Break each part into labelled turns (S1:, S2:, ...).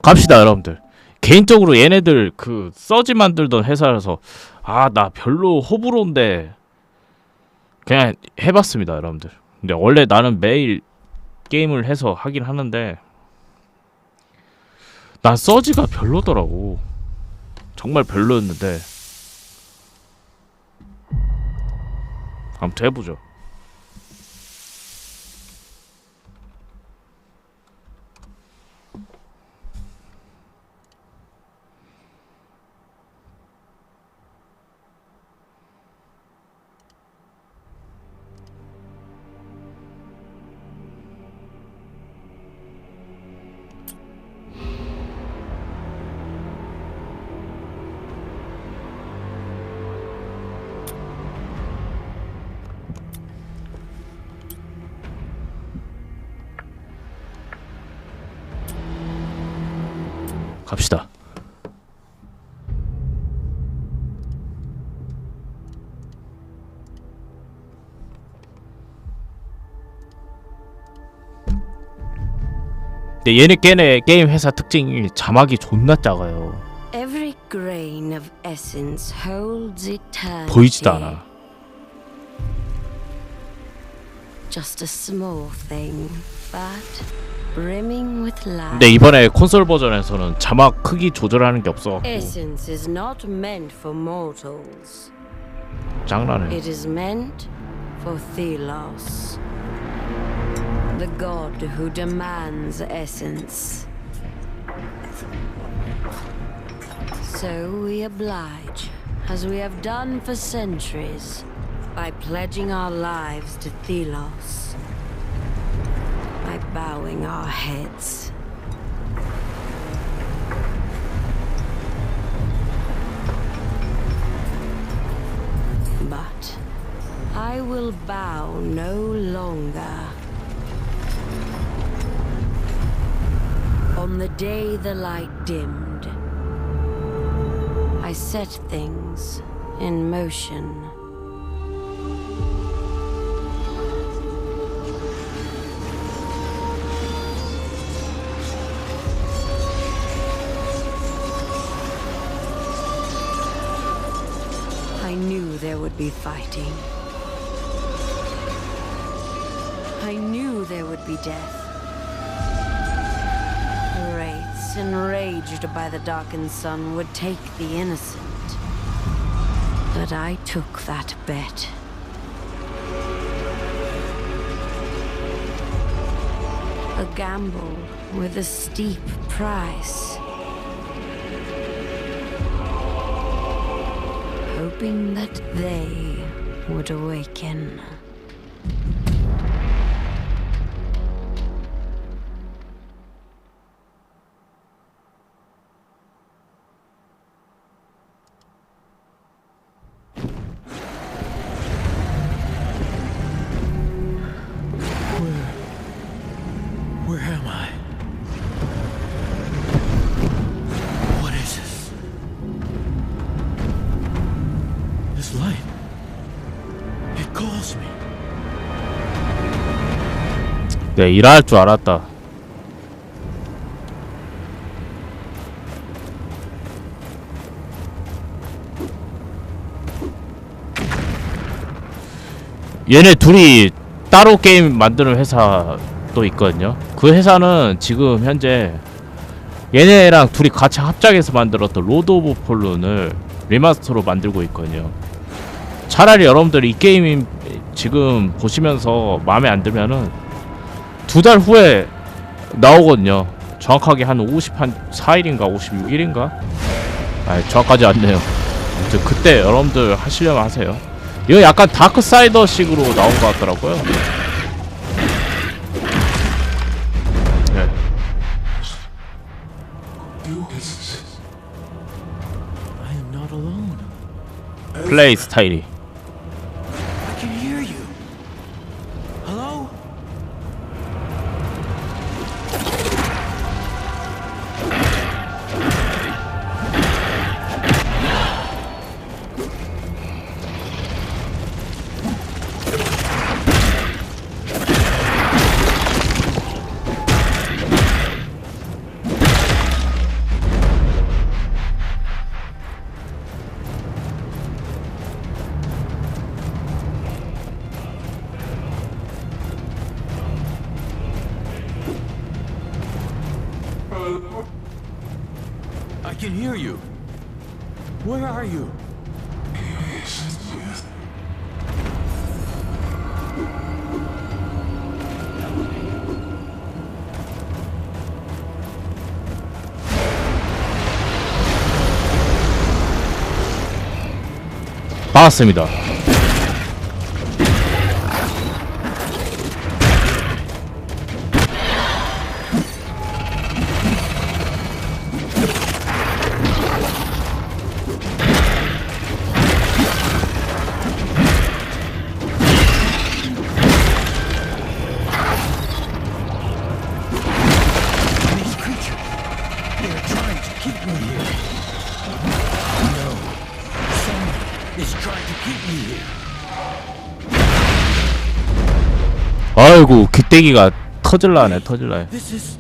S1: 갑시다 여러분들. 개인적으로 얘네들 그 서지 만들던 회사라서 나 별로 호불호인데 그냥 해봤습니다 여러분들. 근데 원래 나는 매일 게임을 해서 하긴 하는데 난 서지가 별로더라고. 정말 별로였는데 아무튼 해보죠. 갑시다. 근데 얘네 걔네 게임 회사 특징이 자막이 존나 작아요.
S2: Every grain of essence holds eternity.
S1: 보이지도 않아.
S2: Just a small thing, but brimming with life.
S1: 근데 이번에 콘솔 버전에서는 자막 크기 조절하는 게 없어갖고
S2: Essence is not meant for mortals.
S1: 장난해.
S2: It is meant for Thelos, the god who demands essence. So we oblige, as we have done for centuries, by pledging our lives to Thelos, by bowing our heads. But I will bow no longer. On the day the light dimmed, I set things in motion. I knew there would be fighting. I knew there would be death. Wraiths enraged by the darkened sun would take the innocent. But I took that bet. A gamble with a steep price. Hoping that they would awaken.
S3: Where am I? What is this? This light. It calls me.
S1: 네, 일할 줄 알았다. 얘네 둘이 따로 게임 만드는 회사도 있거든요. 그 회사는 지금 현재 얘네랑 둘이 같이 합작해서 만들었던 로드 오브 폴룬을 리마스터로 만들고 있거든요. 차라리 여러분들이 이 게임 지금 보시면서 마음에 안 들면은 2달 후에 나오거든요. 정확하게 한 54일인가 56일인가? 정확하지 않네요. 아무튼 그때 여러분들 하시려면 하세요. 이거 약간 다크사이더식으로 나온 것 같더라고요. 네.
S3: I am not alone.
S1: 플레이 스타일이.
S3: I can hear you. Hello? I can hear you. Where are you?
S1: 받았습니다.
S3: These creatures, they're trying to keep me here. No, someone is trying to keep me here.
S1: 아이고 귀때기가 터질라네 터질라네.
S3: This is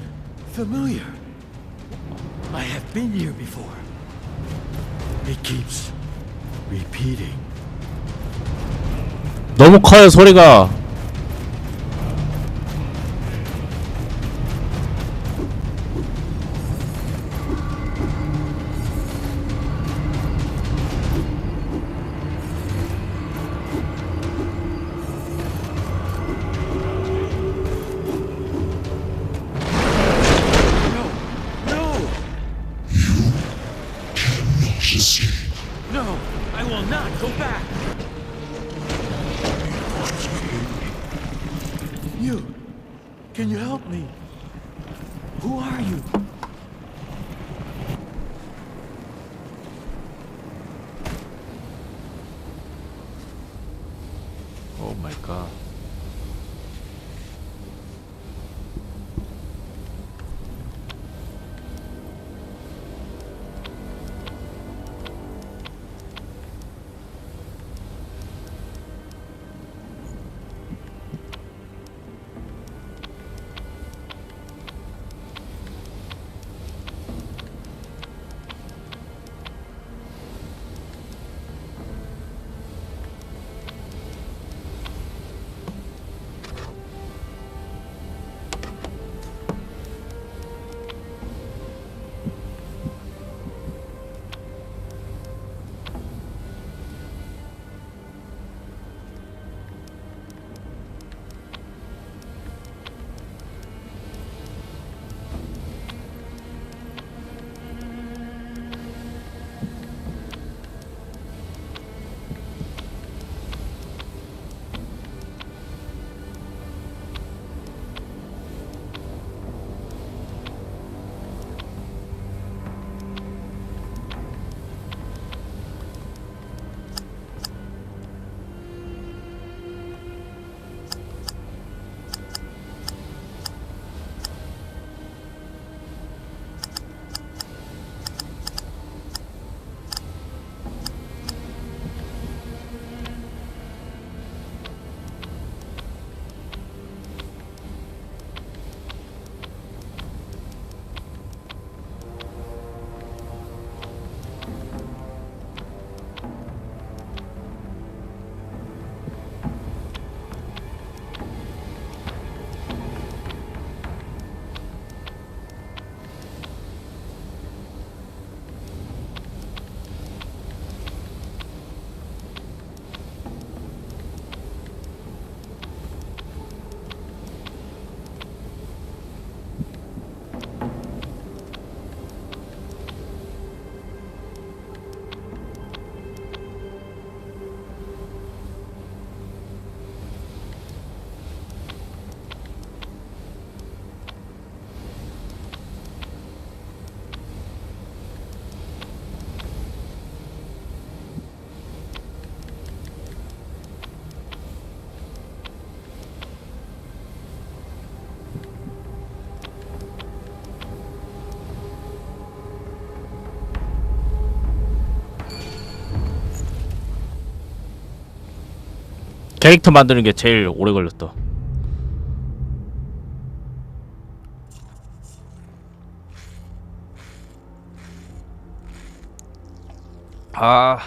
S3: familiar. I have been here before. It keeps repeating.
S1: 너무 커요 소리가.
S3: No, I will not go back. You, can you help me? Who are you?
S1: 오 마이 갓. 캐릭터 만드는 게 제일 오래 걸렸다. 아,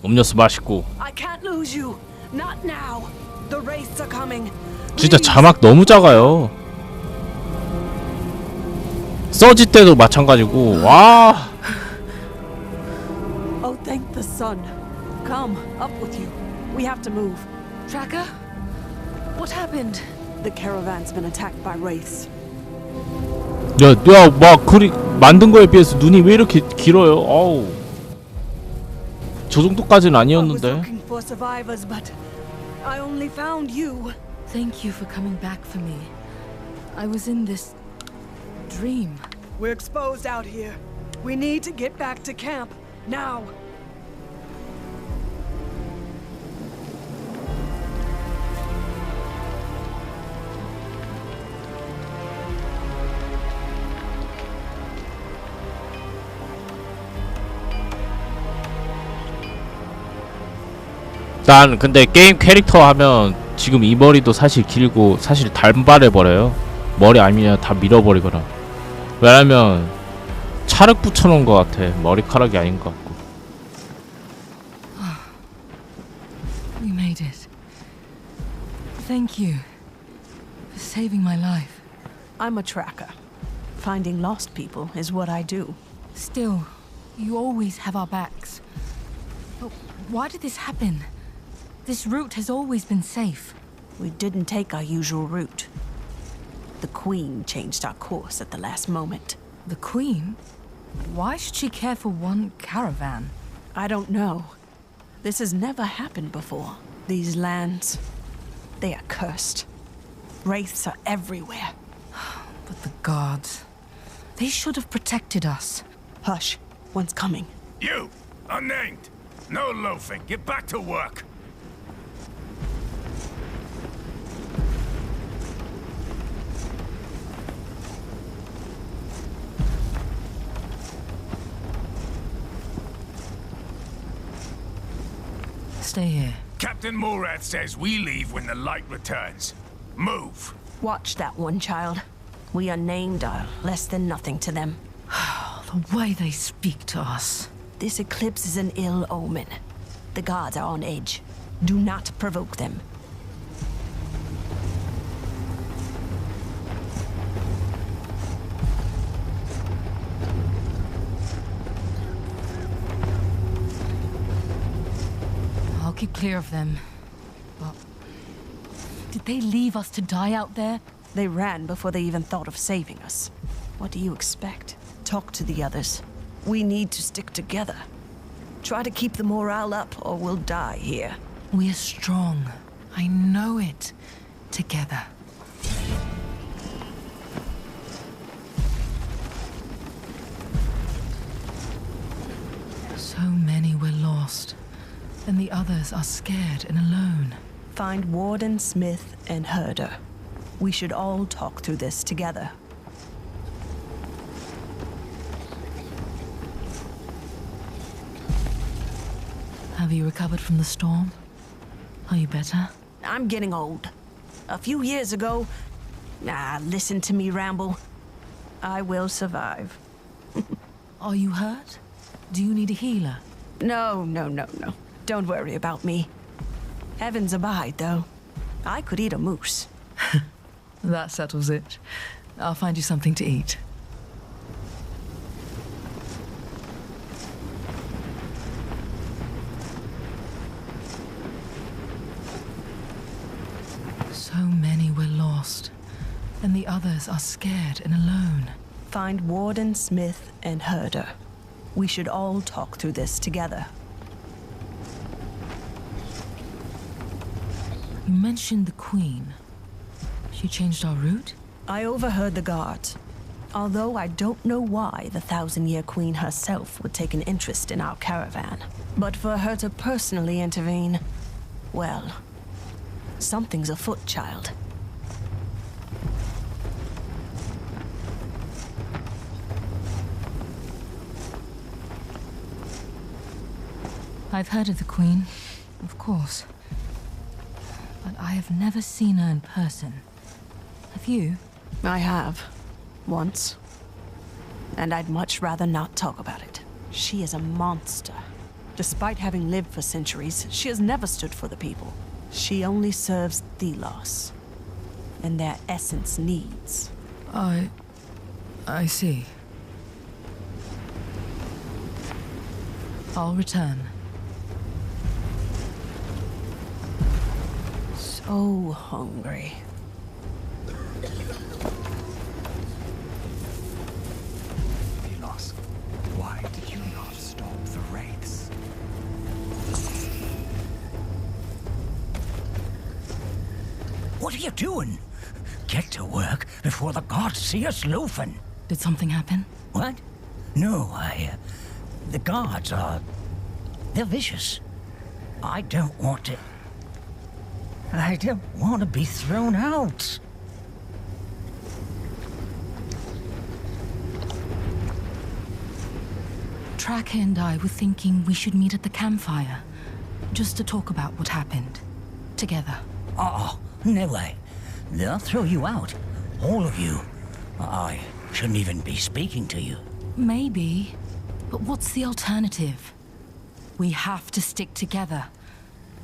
S1: 음료수 맛있고.
S4: I can't lose you. Not now. The wraiths are coming.
S1: 진짜
S4: Please.
S1: 자막 너무 작아요. 서지 때도 마찬가지고. 와.
S4: Oh, thank the sun. Come, up with you. We have to move.
S5: Tracker? What happened?
S4: The caravan's been attacked by wraiths.
S1: 야, 막 그리 만든 거에 비해서 눈이 왜 이렇게 길어요? 어우. 저 정도까지는
S4: I was
S1: 아니었는데.
S4: looking for survivors, but I only found you.
S5: Thank you for coming back for me. I was in this dream.
S4: We're exposed out here. We need to get back to camp now.
S1: 난 근데 게임 캐릭터 하면 지금 이 머리도 사실 길고 사실 단발해버려요. 머리 아니면 다 밀어버리거나. 왜냐면 찰흙 붙여놓은 것 같아. 머리카락이 아닌 것 같고.
S5: We made it. Thank you for saving my life.
S4: I'm a tracker. Finding lost people is what I do.
S5: Still, you always have our backs. But why did this happen? This route has always been safe.
S4: We didn't take our usual route. The Queen changed our course at the last moment.
S5: The Queen? Why should she care for one caravan?
S4: I don't know. This has never happened before. These lands, they are cursed. Wraiths are everywhere.
S5: But the gods, they should have protected us.
S4: Hush, one's coming.
S3: You! Unnamed! No loafing, get back to work!
S5: Stay here.
S3: Captain Morad says we leave when the light returns. Move!
S4: Watch that one, child. We unnamed are less than nothing to them.
S5: The way they speak to us.
S4: This eclipse is an ill omen. The gods are on edge. Do not provoke them.
S5: I'll keep clear of them. But did they leave us to die out there?
S4: They ran before they even thought of saving us. What do you expect? Talk to the others. We need to stick together. Try to keep the morale up, or we'll die here.
S5: We're strong. I know it. Together. So many were lost, and the others are scared and alone.
S4: Find Warden, Smith, and Herder. We should all talk through this together.
S5: Have you recovered from the storm? Are you better?
S4: I'm getting old. A few years ago... listen to me ramble. I will survive.
S5: Are you hurt? Do you need a healer?
S4: No. Don't worry about me. Heavens abide, though. I could eat a moose.
S5: That settles it. I'll find you something to eat. So many were lost, and the others are scared and alone.
S4: Find Warden, Smith, and Herder. We should all talk through this together.
S5: You mentioned the Queen. She changed our route?
S4: I overheard the guards. Although I don't know why the Thousand-Year Queen herself would take an interest in our caravan. But for her to personally intervene, well, something's afoot, child.
S5: I've heard of the Queen, of course. But I have never seen her in person. Have you?
S4: I have. Once. And I'd much rather not talk about it. She is a monster. Despite having lived for centuries, she has never stood for the people. She only serves Thelos and their essence needs.
S5: I I see. I'll return.
S4: So hungry.
S3: Philos, why did you not stop the wraiths? What are you doing? Get to work before the gods see us loafing.
S5: Did something happen?
S3: What? No, the guards are... they're vicious. I don't want to be thrown out.
S5: Tracker and I were thinking we should meet at the campfire, just to talk about what happened. Together.
S3: Oh, no way. They'll throw you out. All of you. I shouldn't even be speaking to you.
S5: Maybe. But what's the alternative? We have to stick together.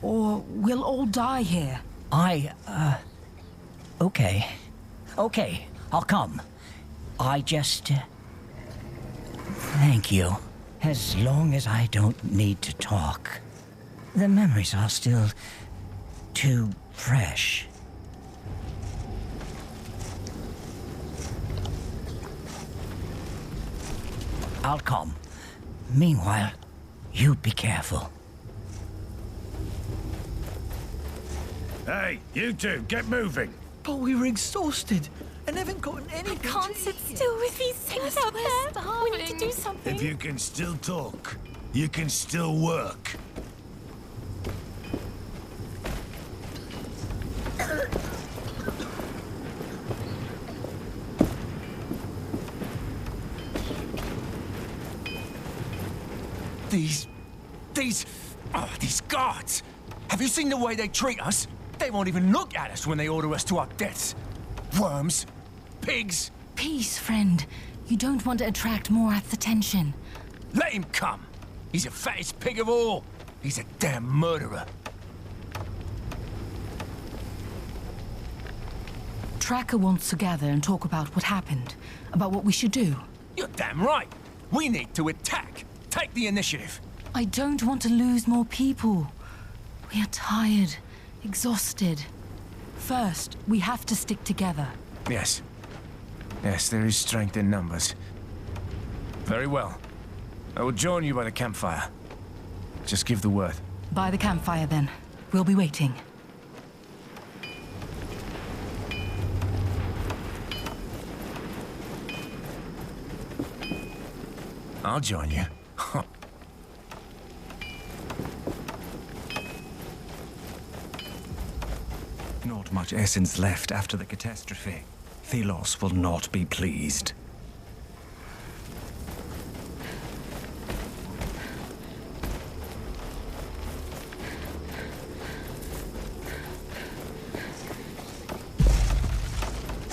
S5: Or we'll all die here.
S3: Okay. Okay, I'll come. I just... thank you. As long as I don't need to talk. The memories are still... too fresh. I'll come. Meanwhile, you be careful.
S6: Hey, you two, get moving.
S7: But we were exhausted and haven't gotten anything.
S8: Can't sit still with these things out there. We need to do something.
S6: If you can still talk, you can still work.
S7: These guards. Have you seen the way they treat us? They won't even look at us when they order us to our deaths. Worms. Pigs.
S5: Peace, friend. You don't want to attract Morath's attention.
S7: Let him come. He's the fattest pig of all. He's a damn murderer.
S5: Tracker wants to gather and talk about what happened. About what we should do.
S7: You're damn right. We need to attack. Take the initiative.
S5: I don't want to lose more people. We are tired, exhausted. First, we have to stick together.
S7: Yes. Yes, there is strength in numbers. Very well. I will join you by the campfire. Just give the word.
S5: By the campfire, then. We'll be waiting.
S7: I'll join you.
S9: Not much essence left after the catastrophe. Philos will not be pleased.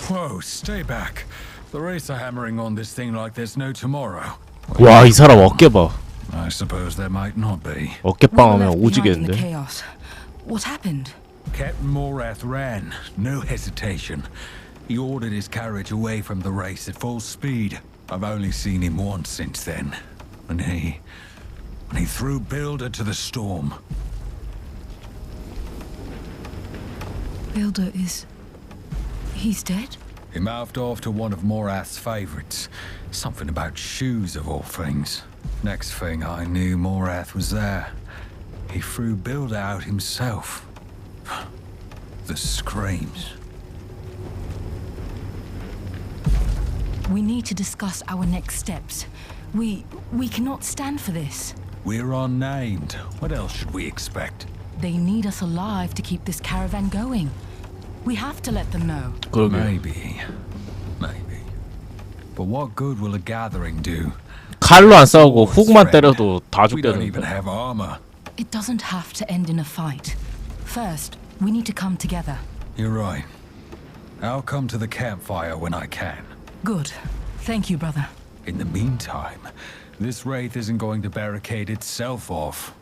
S10: Whoa, stay back. The Wraiths are hammering on this thing like there's no tomorrow.
S1: 와, 이 사람 어깨 봐.
S10: I suppose there might not be.
S1: 어깨빵
S5: We were
S1: 하면
S5: left behind in the
S1: 오지겠는데.
S5: chaos. What happened?
S10: Captain Morath ran, no hesitation. He ordered his carriage away from the race at full speed. I've only seen him once since then. And he threw Builder to the storm.
S5: Builder is... he's dead?
S10: He mouthed off to one of Morath's favorites. Something about shoes, of all things. Next thing I knew, Morath was there. He threw Builder out himself. The screams.
S5: We need to discuss our next steps. We cannot stand for this.
S10: We're unnamed. What else should we expect?
S5: They need us alive to keep this caravan going. We have to let them know.
S1: 그러게.
S10: Maybe. But what good will a gathering do?
S1: 칼로 안 싸우고 훅만 때려도 다
S10: We don't even
S1: 죽겠는데.
S10: have armor.
S5: It doesn't have to end in a fight. First, we need to come together.
S10: You're right. I'll come to the campfire when I can.
S5: Good. Thank you, brother.
S10: In the meantime, this wraith isn't going to barricade itself off.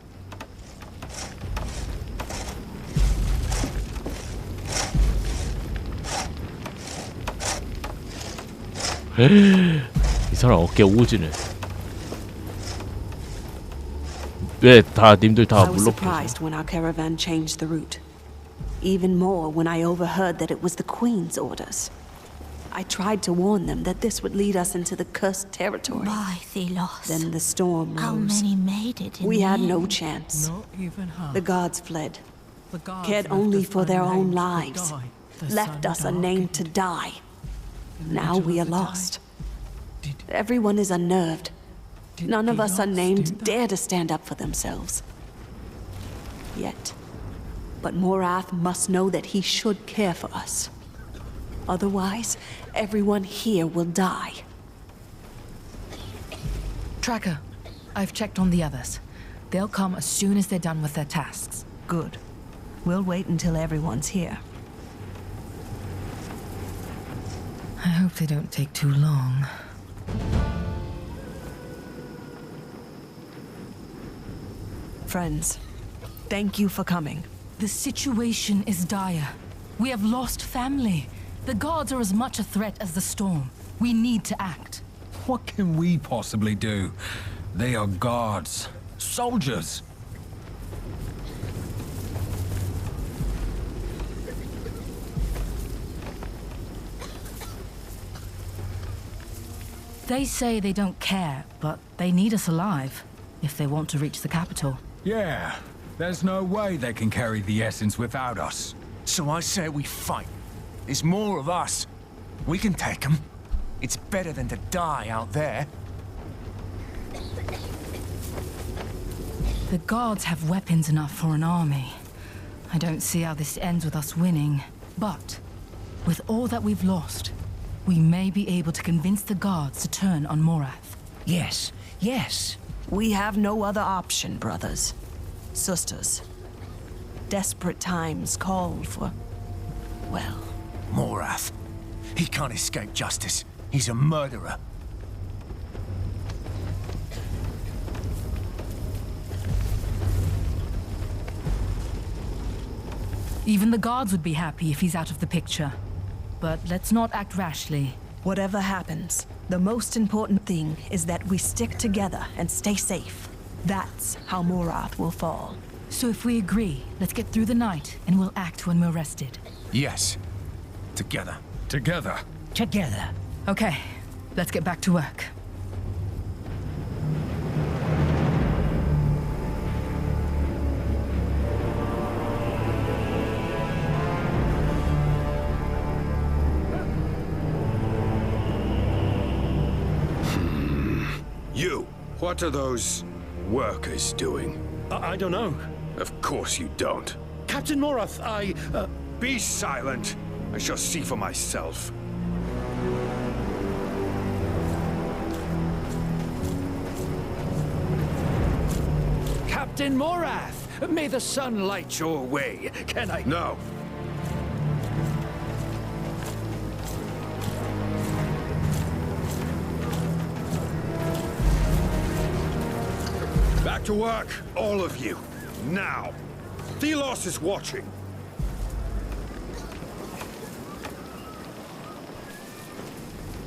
S1: 이 사람 어깨 오지네. 왜 다 님들 다
S4: I was
S1: 물러?
S4: surprised when our caravan changed the route. Even more when I overheard that it was the Queen's orders. I tried to warn them that this would lead us into the cursed territory.
S8: Why, Thelos?
S4: Then the storm rose.
S8: How many made it in
S4: We
S8: the
S4: had
S8: end?
S4: no chance.
S11: Not even half.
S4: The gods fled,
S11: The guards
S4: cared
S11: left
S4: only
S11: us
S4: for their own
S11: unnamed to
S4: lives,
S11: die. The
S4: left
S11: sun
S4: us unnamed to
S11: darkened.
S4: die.
S11: In the
S4: Now
S11: middle
S4: we
S11: of
S4: are
S11: the day,
S4: lost.
S11: Did,
S4: Everyone is unnerved.
S11: did
S4: None of us
S11: Thelos do
S4: unnamed
S11: that?
S4: dare to stand up for themselves. Yet. But Morath must know that he should care for us. Otherwise, everyone here will die.
S5: Tracker, I've checked on the others. They'll come as soon as they're done with their tasks.
S4: Good. We'll wait until everyone's here.
S5: I hope they don't take too long.
S4: Friends, thank you for coming.
S5: The situation is dire. We have lost family. The gods are as much a threat as the storm. We need to act.
S10: What can we possibly do? They are guards, soldiers.
S5: They say they don't care, but they need us alive if they want to reach the capital.
S10: Yeah, there's no way they can carry the essence without us.
S7: So I say we fight. There's more of us. We can take them. It's better than to die out there.
S5: The gods have weapons enough for an army. I don't see how this ends with us winning. But, with all that we've lost, we may be able to convince the guards to turn on Morath.
S3: Yes, yes.
S4: We have no other option, brothers. Sisters. Desperate times call for... well...
S7: Morath. He can't escape justice. He's a murderer.
S5: Even the guards would be happy if he's out of the picture. But let's not act rashly.
S4: Whatever happens, the most important thing is that we stick together and stay safe. That's how Morath will fall.
S5: So if we agree, let's get through the night and we'll act when we're rested.
S7: Yes. Together.
S10: Together.
S3: Together.
S5: Okay, let's get back to work.
S12: You, what are those workers doing?
S13: I don't know.
S12: Of course you don't.
S13: Captain Morath,
S12: Be silent. I shall see for myself.
S13: Captain Morath! May the sun light your way. Can I...
S12: No. Back to work, all of you. Now. Thelos is watching.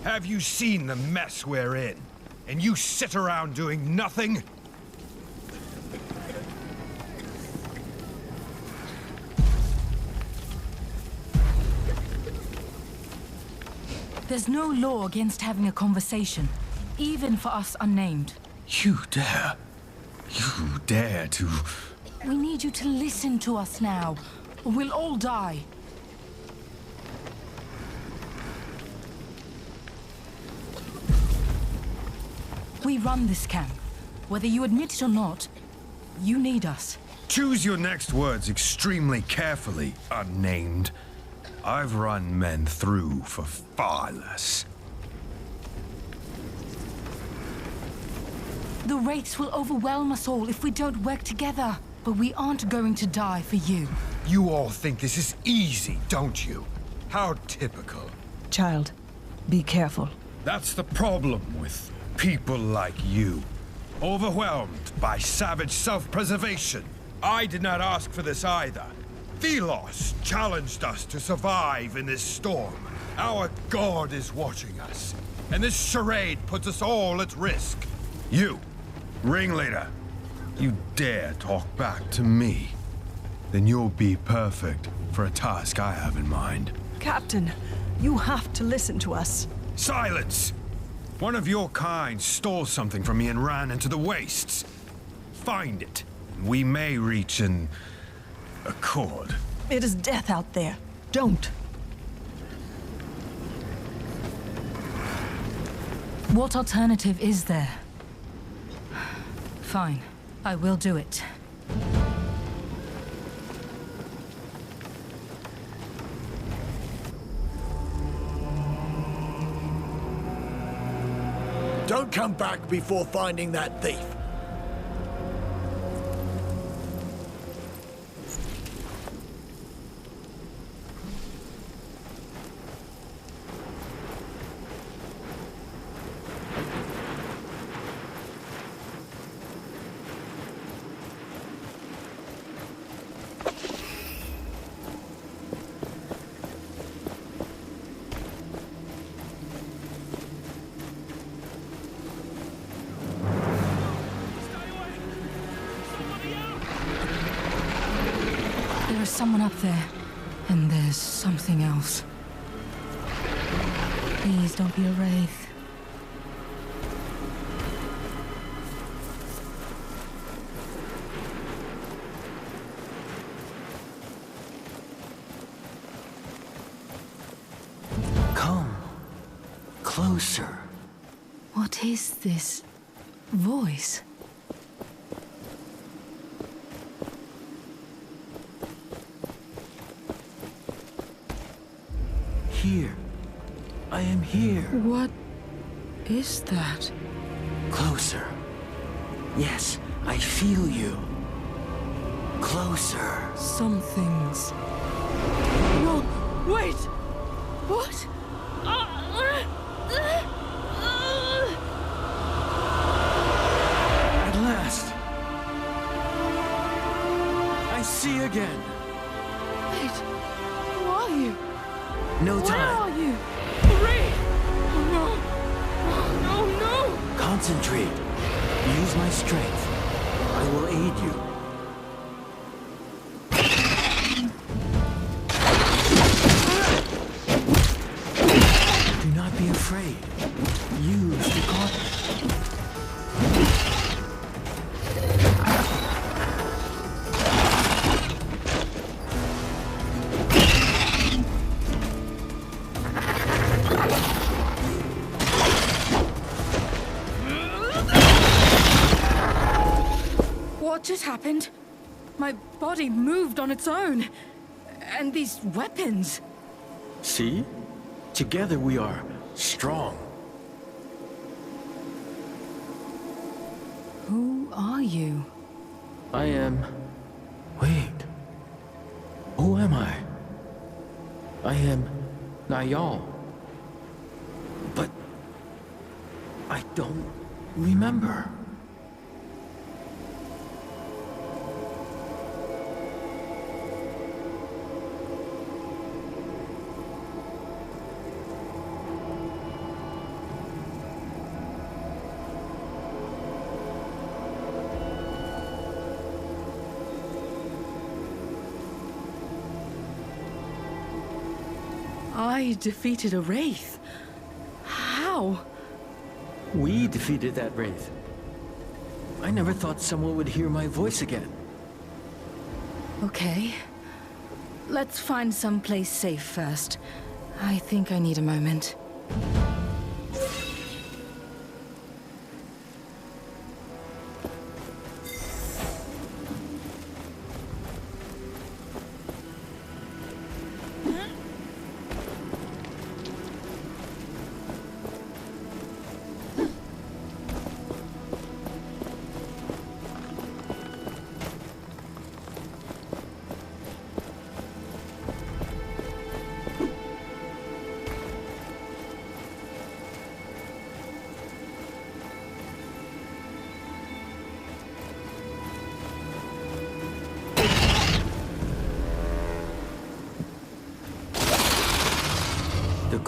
S12: Have you seen the mess we're in? And you sit around doing nothing?
S5: There's no law against having a conversation, even for us unnamed.
S10: You dare to...
S5: We need you to listen to us now, or we'll all die. We run this camp. Whether you admit it or not, you need us.
S12: Choose your next words extremely carefully, unnamed. I've run men through for far less.
S5: The Wraiths will overwhelm us all if we don't work together. But we aren't going to die for you.
S12: You all think this is easy, don't you? How typical.
S4: Child, be careful.
S12: That's the problem with people like you. Overwhelmed by savage self-preservation. I did not ask for this either. Thelos challenged us to survive in this storm. Our god is watching us, and this charade puts us all at risk. You, ringleader, you dare talk back to me, then you'll be perfect for a task I have in mind.
S4: Captain, you have to listen to us.
S12: Silence! One of your kind stole something from me and ran into the wastes. Find it, and we may reach an accord.
S4: It is death out there. Don't.
S5: What alternative is there? Fine, I will do it.
S13: Don't come back before finding that thief.
S5: There is someone up there, and there's something else. Please don't be a wraith.
S13: Come closer.
S5: What is this voice?
S13: Here. I am here.
S5: What is that?
S13: Closer. Yes, I feel you. Closer.
S5: Something's... No! Wait! What?
S13: At last. I see again.
S5: Wait! Who are you?
S13: No
S5: Where
S13: time.
S5: are you? Ray! Oh no! Oh no!
S13: Concentrate. Use my strength. I will aid you. Do not be afraid. Use the gauntlet.
S5: What just happened? My body moved on its own. And these weapons.
S13: See? Together we are strong.
S5: Who are you?
S13: I am... Wait. Who am I? I am Nayal. But... I don't remember.
S5: I defeated a wraith. How?
S13: We defeated that wraith. I never thought someone would hear my voice again.
S5: Okay. Let's find some place safe first. I think I need a moment.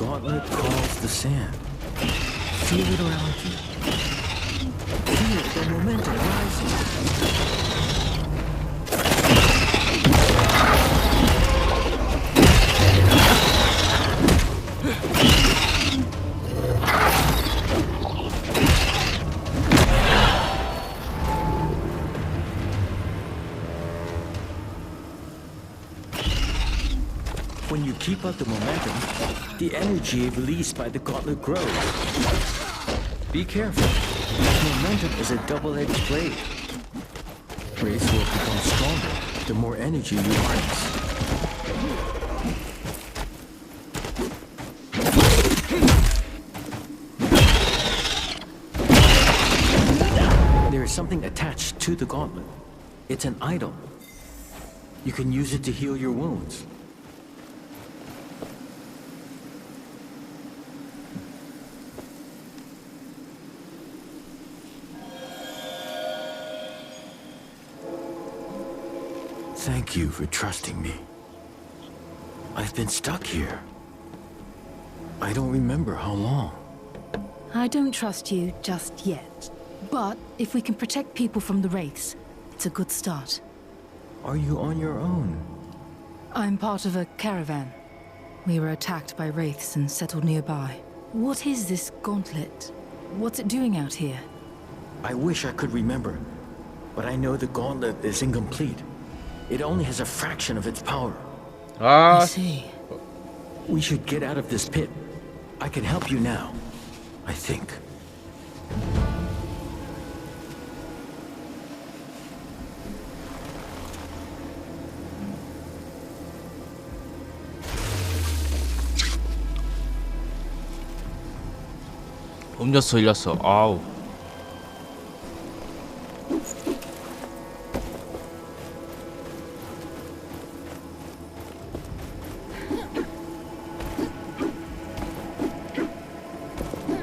S13: gauntlet calls the sand. Feel it around you. Feel the momentum rising. When you keep up the momentum, the energy released by the gauntlet grows. Be careful. Momentum is a double-edged blade. Wraiths will become stronger the more energy you harness. There is something attached to the gauntlet. It's an idol. You can use it to heal your wounds. Thank you for trusting me. I've been stuck here. I don't remember how long.
S5: I don't trust you just yet. But if we can protect people from the Wraiths, it's a good start.
S13: Are you on your own?
S5: I'm part of a caravan. We were attacked by Wraiths and settled nearby. What is this gauntlet? What's it doing out here?
S13: I wish I could remember, but I know the gauntlet is incomplete. It only has a fraction of its power.
S5: I see.
S13: We should get out of this pit. I can help you now, I think.
S1: 음료수 흘렸어. 아우.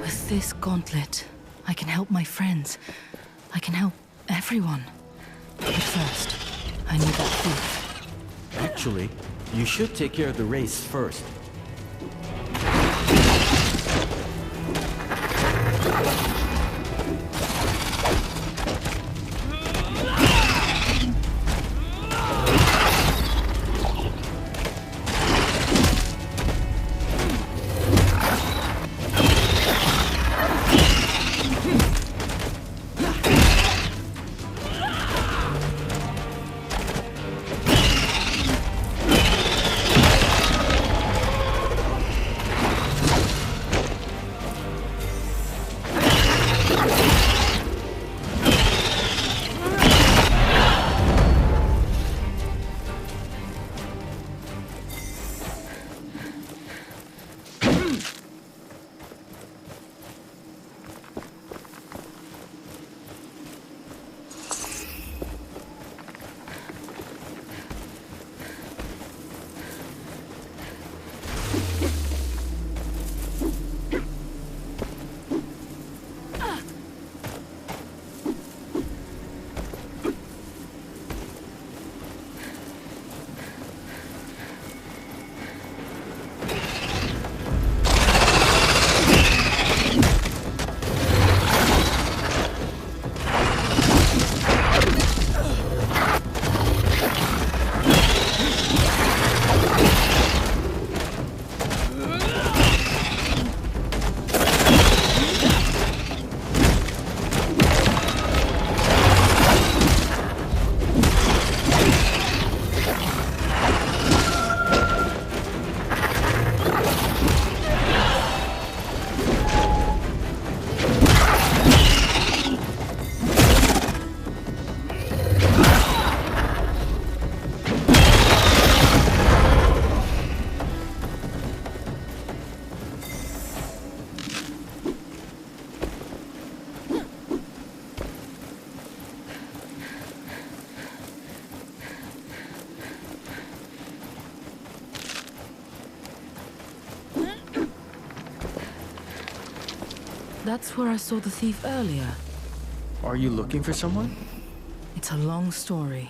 S5: With this gauntlet, I can help my friends. I can help everyone. But first, I need that thief.
S13: Actually, you should take care of the Wraiths first.
S5: That's where I saw the thief earlier.
S13: Are you looking for someone?
S5: It's a long story.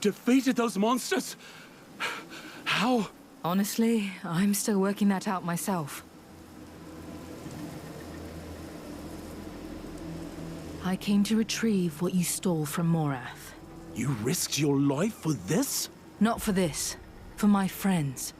S14: defeated those monsters? How?
S5: Honestly, I'm still working that out myself. I came to retrieve what you stole from Morath.
S14: You risked your life for this?
S5: Not for this. For my friends.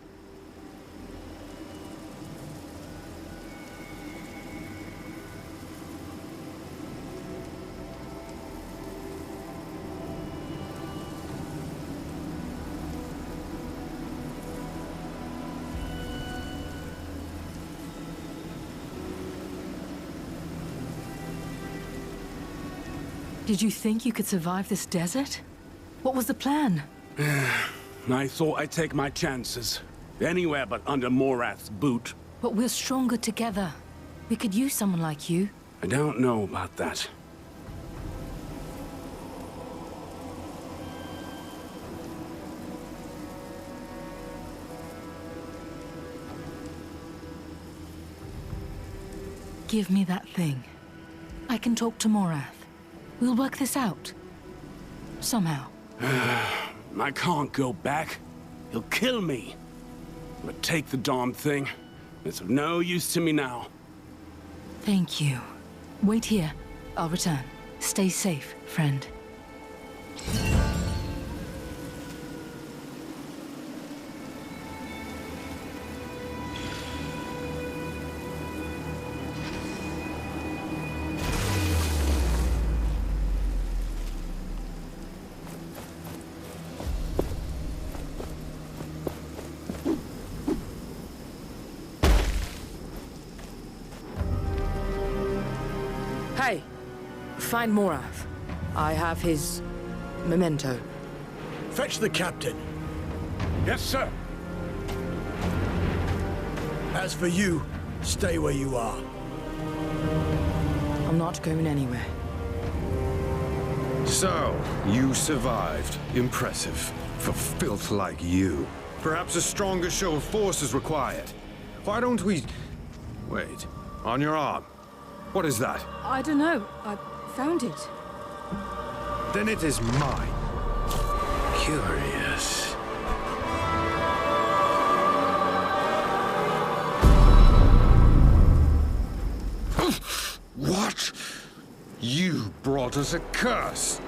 S5: Did you think you could survive this desert? What was the plan?
S14: I thought I'd take my chances. Anywhere but under Morath's boot.
S5: But we're stronger together. We could use someone like you.
S14: I don't know about that.
S5: Give me that thing. I can talk to Morath. We'll work this out. Somehow.
S14: I can't go back. He'll kill me. But take the darn thing. It's of no use to me now.
S5: Thank you. Wait here. I'll return. Stay safe, friend. Hey, find Morath. I have his memento.
S3: Fetch the captain.
S14: Yes, sir.
S3: As for you, stay where you are.
S5: I'm not going anywhere.
S12: So, you survived. Impressive. For filth like you. Perhaps a stronger show of force is required. Why don't we... Wait. On your arm. What is that?
S5: I don't know. I found it.
S12: Then it is mine. Curious. What? You brought us a curse.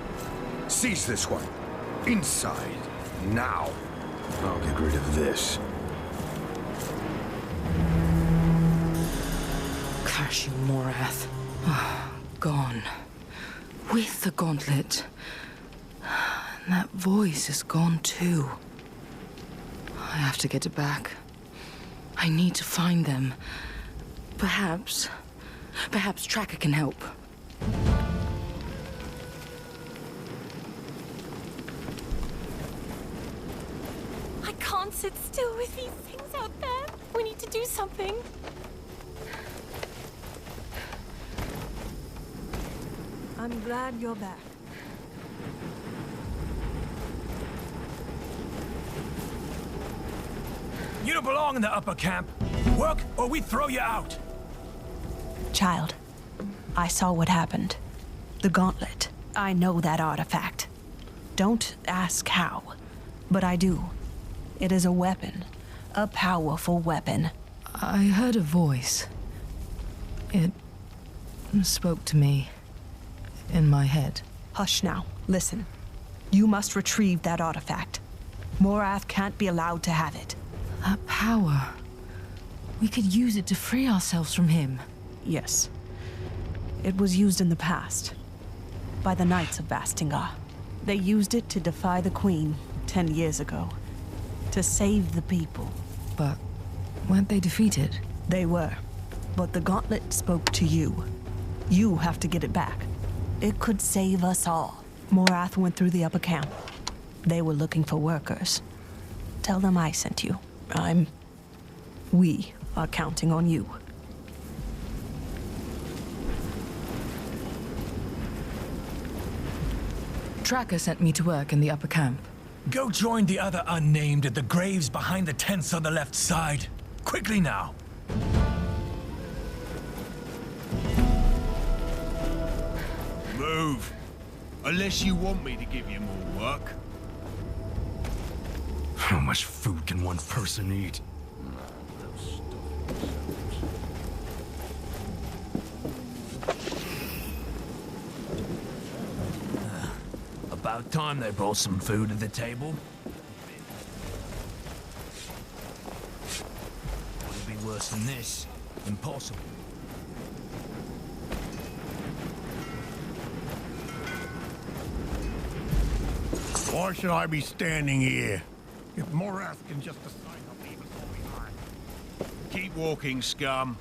S12: Seize this one. Inside. Now. I'll get rid of this.
S5: Curse you, Morath. Gone. With the gauntlet. And that voice is gone too. I have to get it back. I need to find them. Perhaps Tracker can help.
S8: I can't sit still with these things out there. We need to do something.
S4: I'm glad you're back.
S7: You don't belong in the upper camp. Work or we throw you out.
S4: Child, I saw what happened. The gauntlet. I know that artifact. Don't ask how, but I do. It is a weapon. A powerful weapon.
S5: I heard a voice. It spoke to me in my head.
S4: Hush now. Listen. You must retrieve that artifact. Morath can't be allowed to have it.
S5: That power. We could use it to free ourselves from him.
S4: Yes. It was used in the past. By the Knights of Bastingar. They used it to defy the Queen 10 years ago. To save the people.
S5: But weren't they defeated?
S4: They were. But the gauntlet spoke to you. You have to get it back. It could save us all. Morath went through the upper camp. They were looking for workers. Tell them I sent you. We are counting on you.
S5: Tracker sent me to work in the upper camp.
S7: Go join the other unnamed at the graves behind the tents on the left side. Quickly now.
S12: Move. Unless you want me to give you more work.
S3: How much food can one person eat? About time they brought some food to the table. What'd be worse than this? Impossible.
S6: Why should I be standing here? If Morath can just decide to leave us all behind. Keep walking, scum.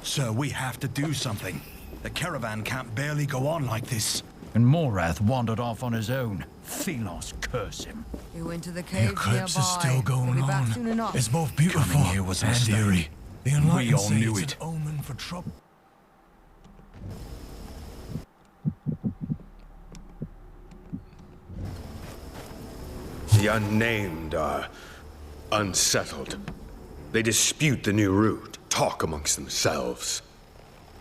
S9: Sir, we have to do something. The caravan can't barely go on like this.
S10: And Morath wandered off on his own. Thelos, curse him.
S4: He went to the
S6: The
S4: cave
S6: eclipse
S4: nearby.
S6: is still
S4: He'll
S6: going
S4: be back
S6: on.
S4: soon enough.
S6: It's both beautiful
S9: Coming here was a
S6: and
S9: mistake.
S6: eerie. The
S9: We
S6: enlightened
S9: all
S6: say
S9: knew
S6: it's
S9: it.
S6: an omen for trouble.
S12: The unnamed are unsettled. They dispute the new route, talk amongst themselves.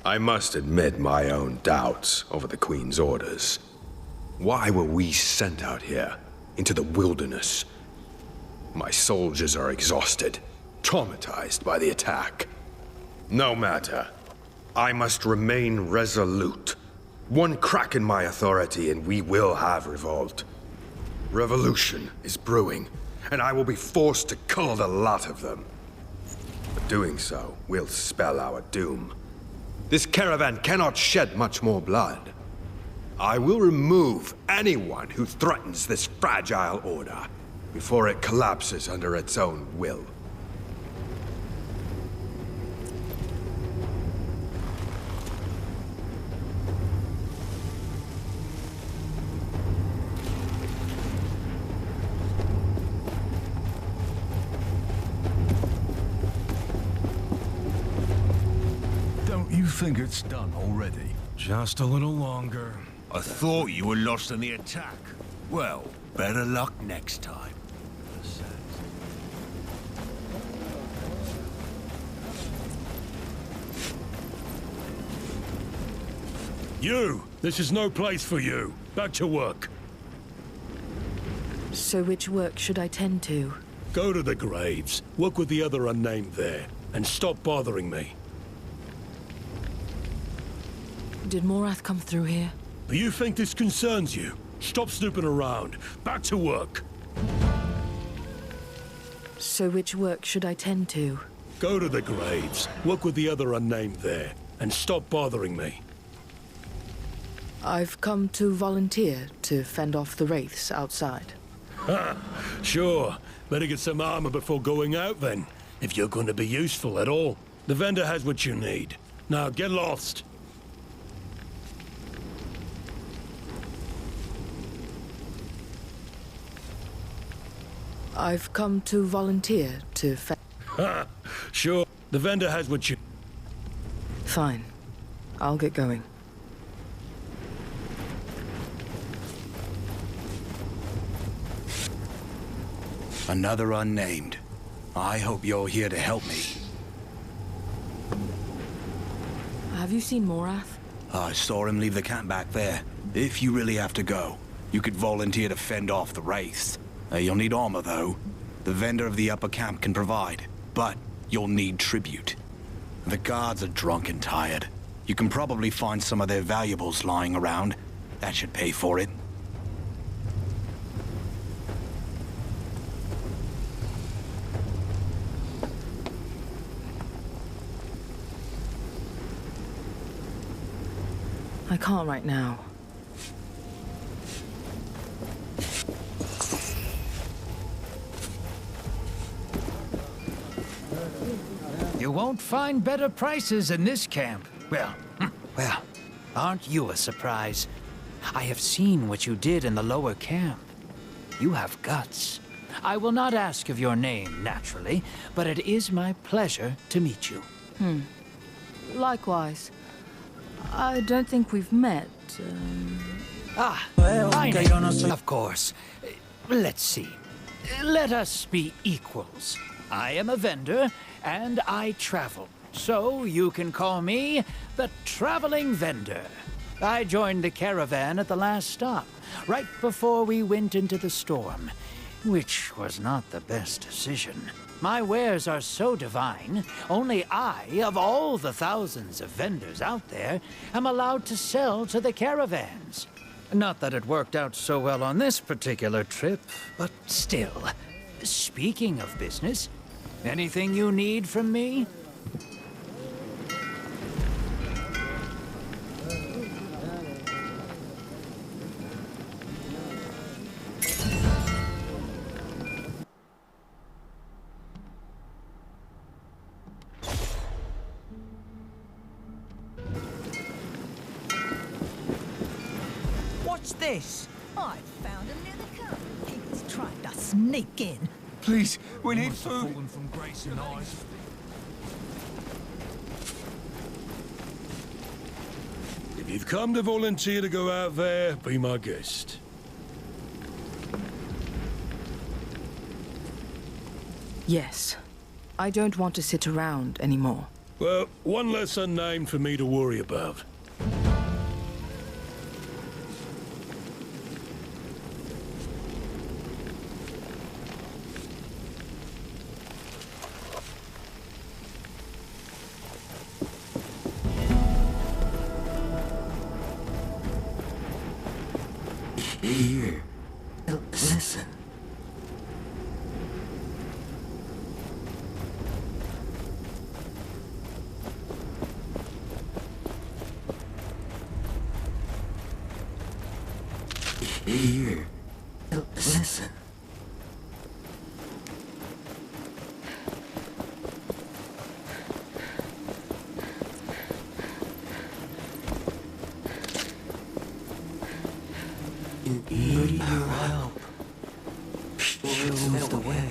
S12: I must admit my own doubts over the Queen's orders. Why were we sent out here, into the wilderness? My soldiers are exhausted, traumatized by the attack. No matter. I must remain resolute. One crack in my authority and we will have revolt. Revolution is brewing, and I will be forced to cull the lot of them. But doing so will spell our doom. This caravan cannot shed much more blood. I will remove anyone who threatens this fragile order before it collapses under its own will.
S3: Don't you think it's done already?
S6: Just a little longer. I thought you were lost in the attack. Well, better luck next time.
S3: You! This is no place for you. Back to work.
S5: So which work should I tend to?
S3: Go to the graves, work with the other unnamed there, and stop bothering me.
S5: Did Morath come through here?
S3: Do you think this concerns you? Stop snooping around. Back to work.
S5: So which work should I tend to?
S3: Go to the graves, work with the other unnamed there, and stop bothering me.
S5: I've come to volunteer to fend off the wraiths outside.
S3: Ha! Sure. Better get some armor before going out then, if you're going to be useful at all. The vendor has what you need. Now get lost.
S5: I've come to volunteer to
S3: Ha! Sure. The vendor has what you...
S5: Fine. I'll get going.
S9: Another unnamed. I hope you're here to help me.
S5: Have you seen Morath?
S9: I saw him leave the camp back there. If you really have to go, you could volunteer to fend off the wraiths. You'll need armor, though. The vendor of the upper camp can provide, but you'll need tribute. The guards are drunk and tired. You can probably find some of their valuables lying around. That should pay for it.
S5: I can't right now.
S15: You won't find better prices in this camp. Well, aren't you a surprise? I have seen what you did in the lower camp. You have guts. I will not ask of your name, naturally, but it is my pleasure to meet you.
S5: Likewise. I don't think we've met.
S15: My name, of course. Let's see. Let us be equals. I am a vendor, and I travel. So you can call me the Traveling Vendor. I joined the caravan at the last stop, right before we went into the storm. Which was not the best decision. My wares are so divine, only I, of all the thousands of vendors out there, am allowed to sell to the caravans. Not that it worked out so well on this particular trip, but still. Speaking of business, anything you need from me?
S11: What's this? I found him near the camp. He was trying to sneak in.
S7: Please, we need food.
S3: Fallen from grace and eyes.
S6: If you've come to volunteer to go out there, be my guest.
S5: Yes. I don't want to sit around anymore.
S6: Well, one less unnamed for me to worry about.
S13: Here. Listen. Here. Listen. You need your help. Show me the way.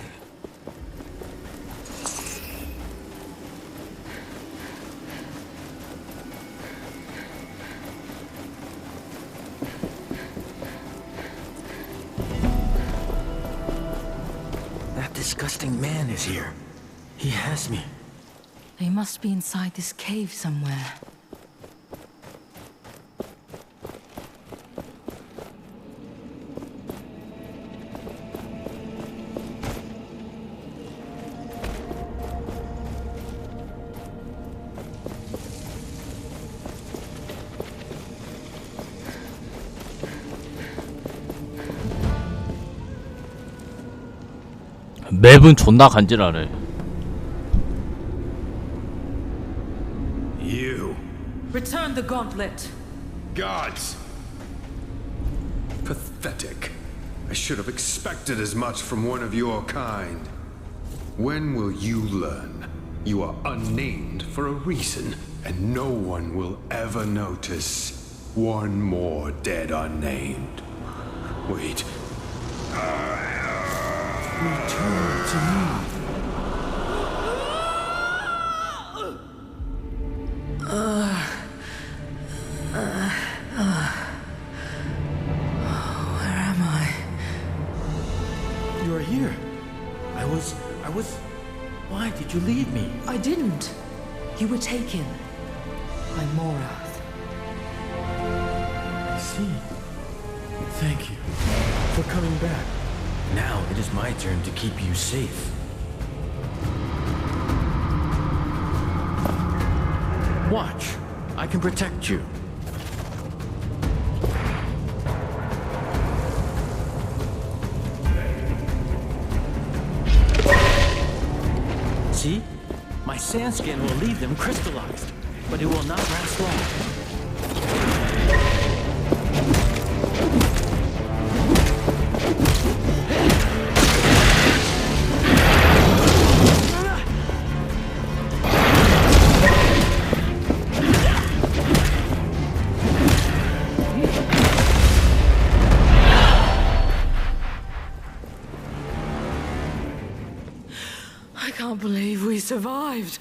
S13: That disgusting man is here. He has me.
S5: They must be inside this cave somewhere.
S1: 맵은 존나 간지나네.
S12: You.
S11: Return the gauntlet.
S12: Gods! Pathetic. I should have expected as much from one of your kind. When will you learn? You are unnamed for a reason, and no one will ever notice. One more dead unnamed. Wait.
S13: Return to me.
S5: Where am I?
S13: You are here. I was... Why did you leave me?
S5: I didn't. You were taken by Morath.
S13: I see. Thank you for coming back. Now it is my turn to keep you safe. Watch. I can protect you. See? My sand skin will leave them crystallized, but it will not last long.
S5: I can't believe we survived.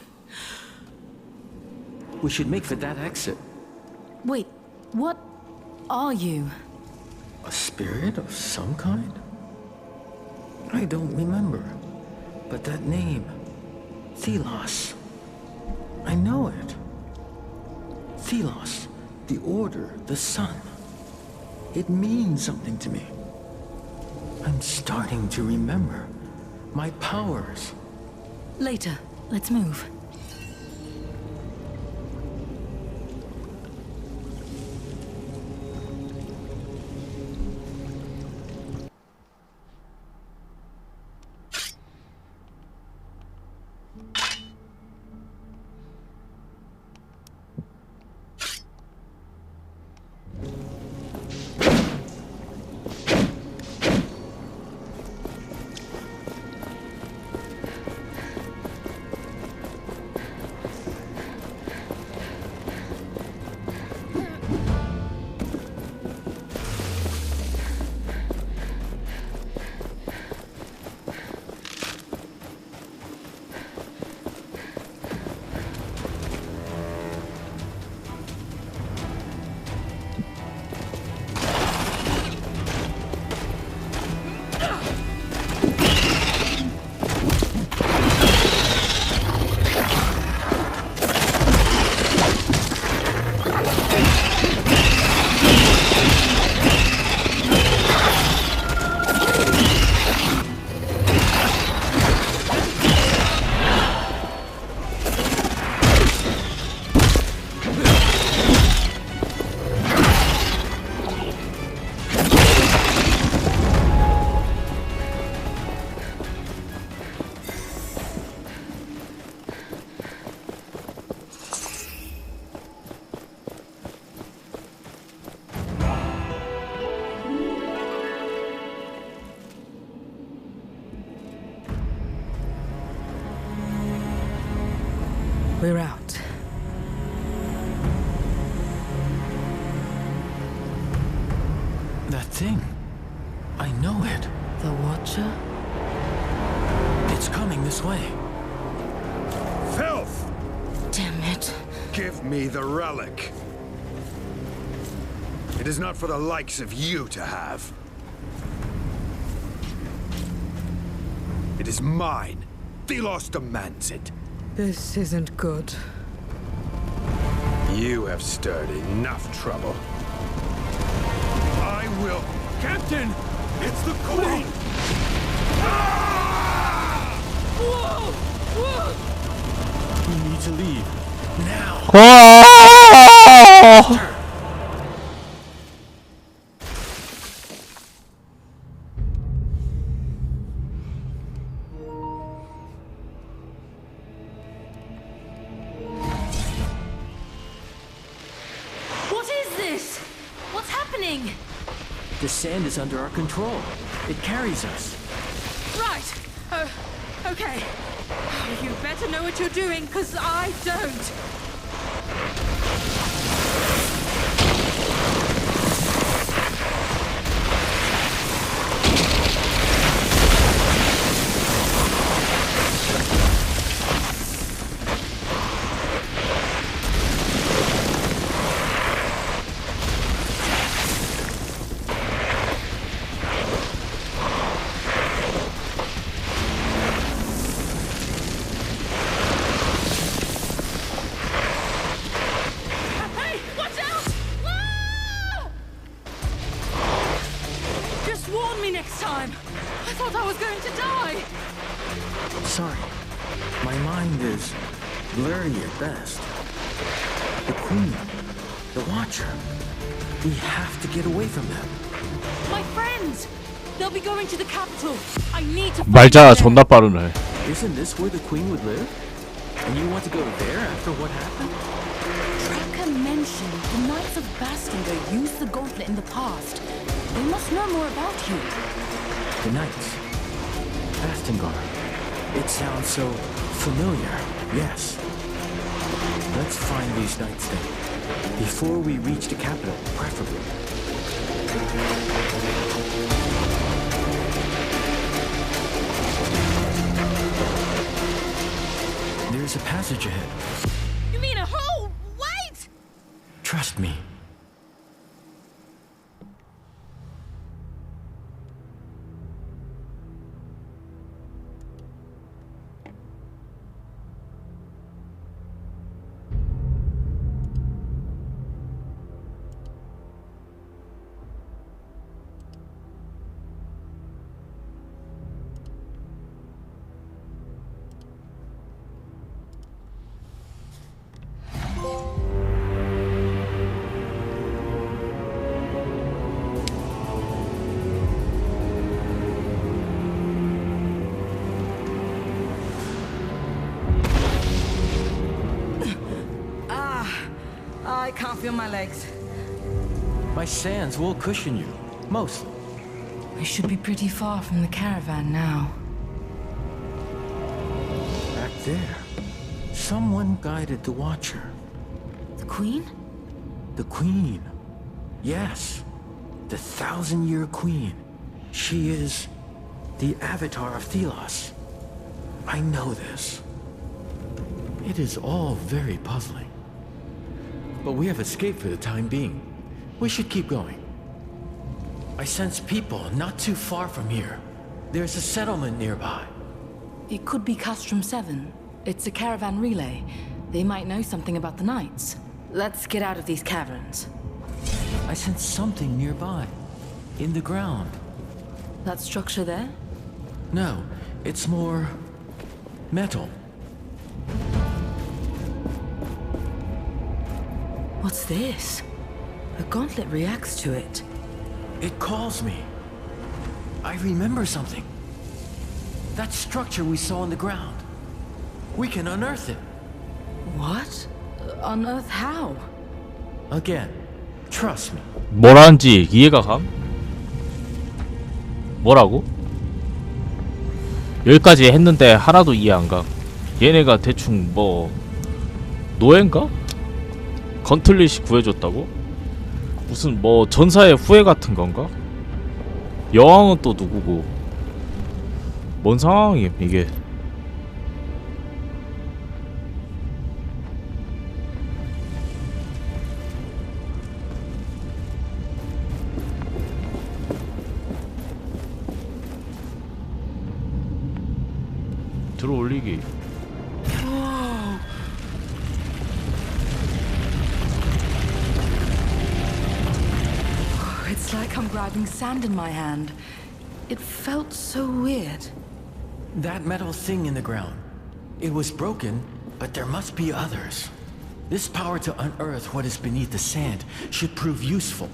S13: We should make for that exit.
S5: Wait, what are you?
S13: A spirit of some kind? I don't remember. But that name, Thelos. I know it. Thelos, the Order, the Sun. It means something to me. I'm starting to remember my powers.
S5: Later, let's move. We're out.
S13: That thing. I know it.
S5: The Watcher?
S13: It's coming this way.
S12: Filth!
S5: Damn it.
S12: Give me the relic. It is not for the likes of you to have. It is mine. Thelos demands it.
S5: This isn't good.
S12: You have stirred enough trouble. I will...
S14: Captain!
S12: It's the Queen!
S14: Whoa! Whoa!
S13: We need to leave. Now! The sand is under our control. It carries us.
S8: Right. Okay. You better know what you're doing, because I don't.
S13: Sorry. My mind is blurry at best. The Queen, the Watcher. We have to get away from them.
S8: My friends! They'll be going to the capital. I need to
S1: 말자 존나 빠르네.
S13: Isn't this where the Queen would live? And you want to go there after what happened?
S5: Tracker mentioned the Knights of Bastinger used the gauntlet in the past. They must know more about you.
S13: The Knights. Bastinger. It sounds so familiar, yes. Let's find these Knights then. Before we reach the capital, preferably. There's a passage ahead.
S8: You mean a hole? Wait!
S13: Trust me.
S5: can't feel my legs.
S13: My sands will cushion you, mostly.
S5: We should be pretty far from the caravan now.
S13: Back there, someone guided the Watcher.
S5: The Queen?
S13: The Queen. Yes, the 1,000-year Queen. She is the avatar of Thelos. I know this. It is all very puzzling. But we have escaped for the time being. We should keep going. I sense people not too far from here. There's a settlement nearby.
S5: It could be Castrum 7. It's a caravan relay. They might know something about the Knights. Let's get out of these caverns.
S13: I sense something nearby. In the ground.
S5: That structure there?
S13: No, it's more metal.
S5: What's this? A gauntlet reacts to it.
S13: It calls me. I remember something. That structure we saw on the ground. We can unearth it.
S5: What? Unearth how?
S13: Again, trust me.
S1: 뭐라는지 이해가 감? 뭐라고? 여기까지 했는데 하나도 이해 안 가. 얘네가 대충 뭐 노예인가? 건틀릿이 구해줬다고? 무슨 뭐 전사의 후예 같은 건가? 여왕은 또 누구고? 뭔 상황임 이게? 들어올리기.
S5: It's like I'm grabbing sand in my hand. It felt so weird.
S13: That metal thing in the ground. It was broken, but there must be others. This power to unearth what is beneath the sand should prove useful.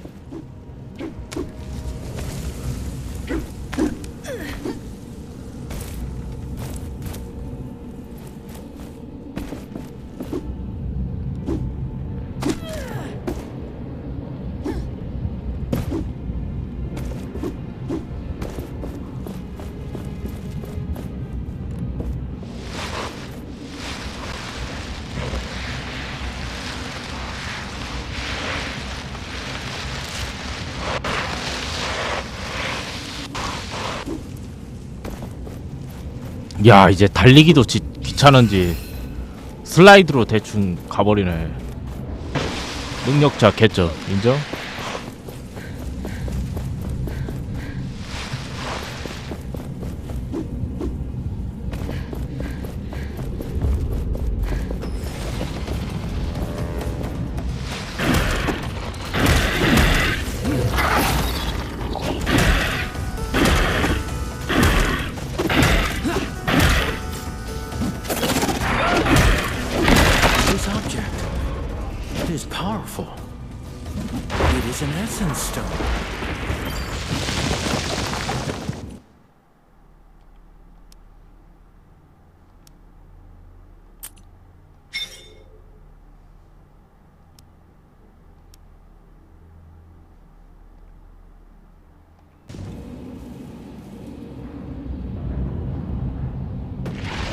S1: 야, 이제 달리기도 귀찮은지 슬라이드로 대충 가버리네. 능력자 개쩌 인정?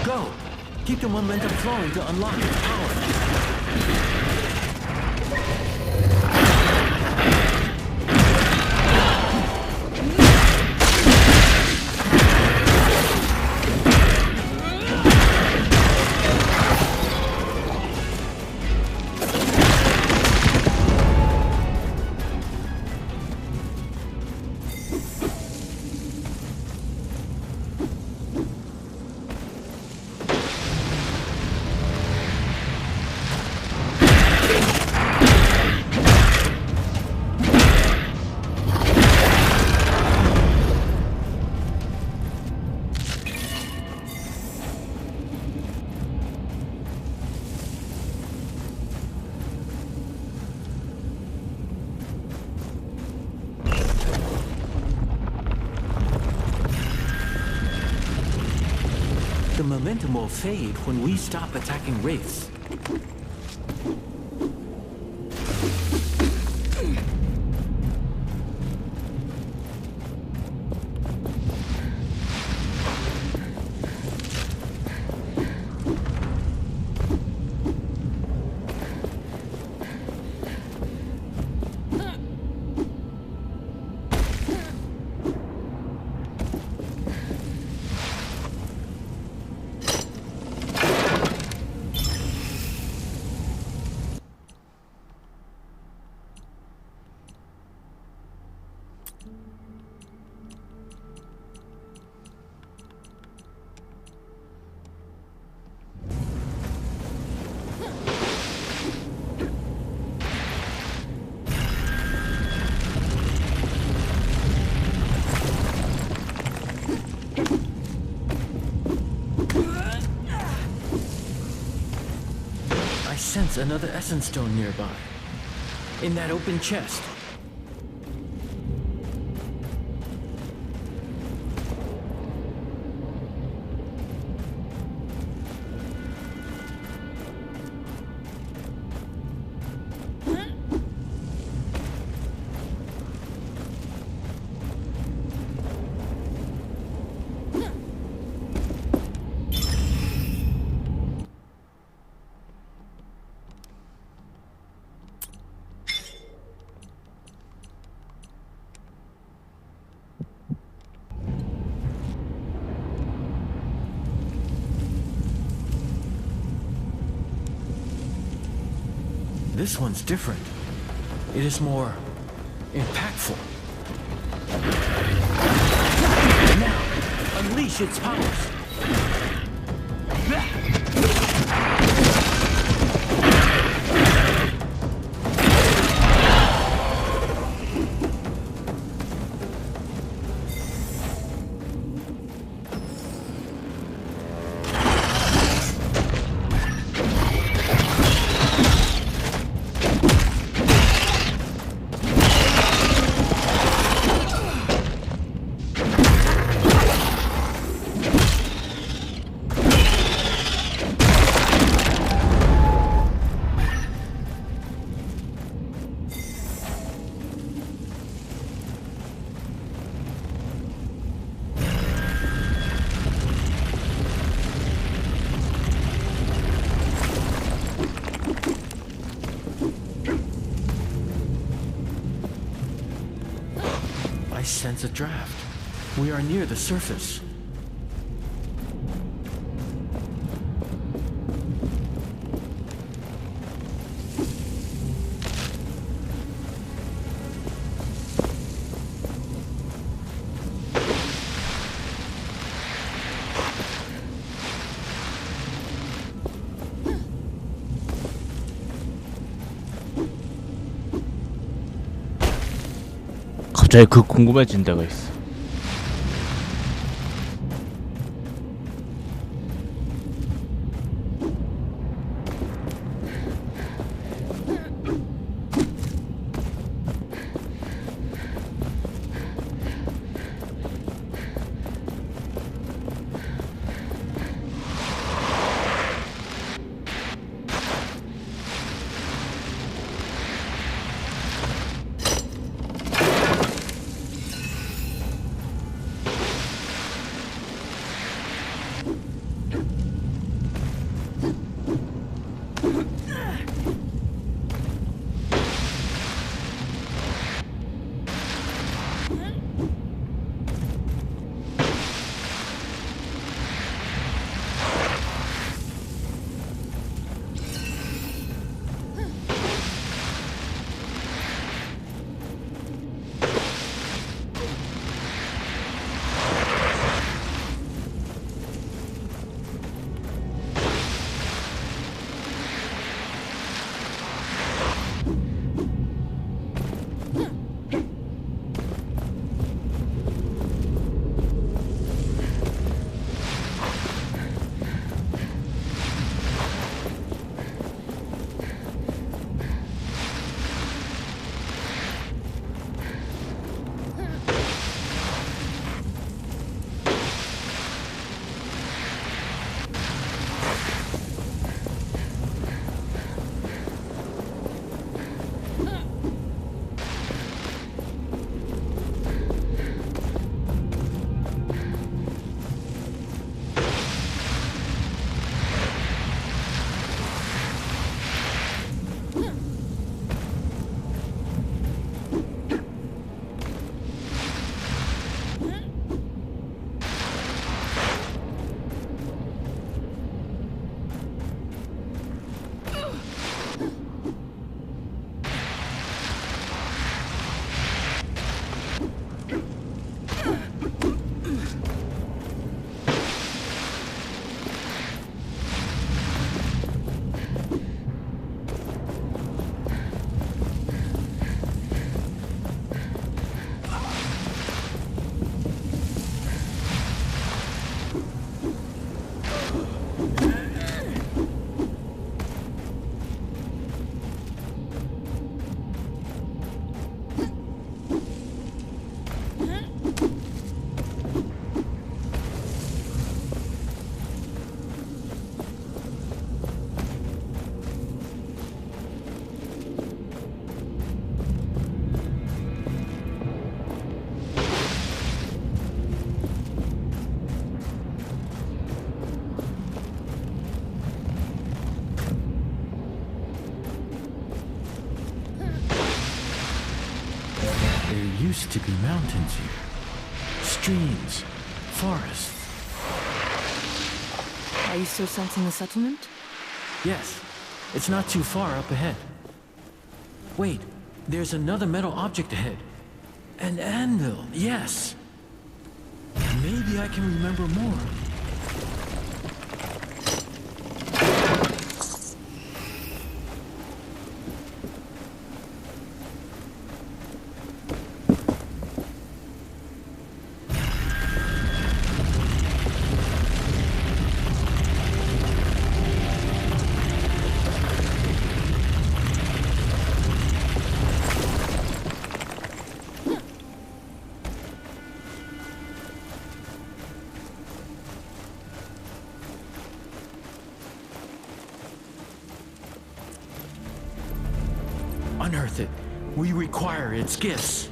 S13: Go! Keep the momentum flowing to unlock its power. The momentum will fade when we stop attacking wraiths. sense another essence stone nearby. In that open chest. This one's different. It is more impactful. Now, unleash its powers. I sense a draft. We are near the surface.
S1: 갑자기 그 궁금해진 데가 있어.
S13: used to be mountains here. Streams, forests.
S5: Are you still sensing the settlement?
S13: Yes, it's not too far up ahead. Wait, there's another metal object ahead. An anvil, yes. Maybe I can remember more. Unearth it. We require its gifts.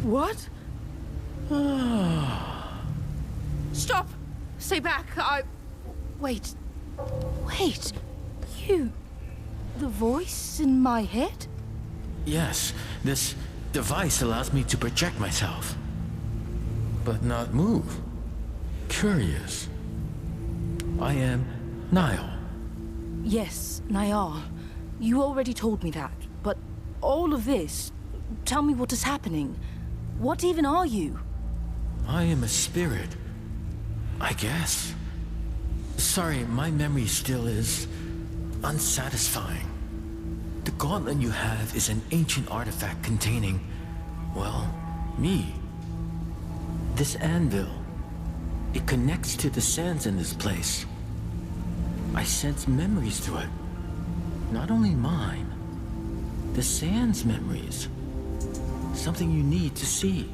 S8: What? Stop! Stay back.
S5: Wait. Wait. You... The voice in my head?
S13: Yes, this device allows me to project myself. But not move. Curious. I am Niall.
S5: Yes, Niall. You already told me that. But all of this... Tell me what is happening. What even are you?
S13: I am a spirit. I guess. Sorry, my memory still is unsatisfying. The gauntlet you have is an ancient artifact containing, well, me. This anvil. It connects to the sands in this place. I sense memories through it. Not only mine. The sands memories. Something you need to see.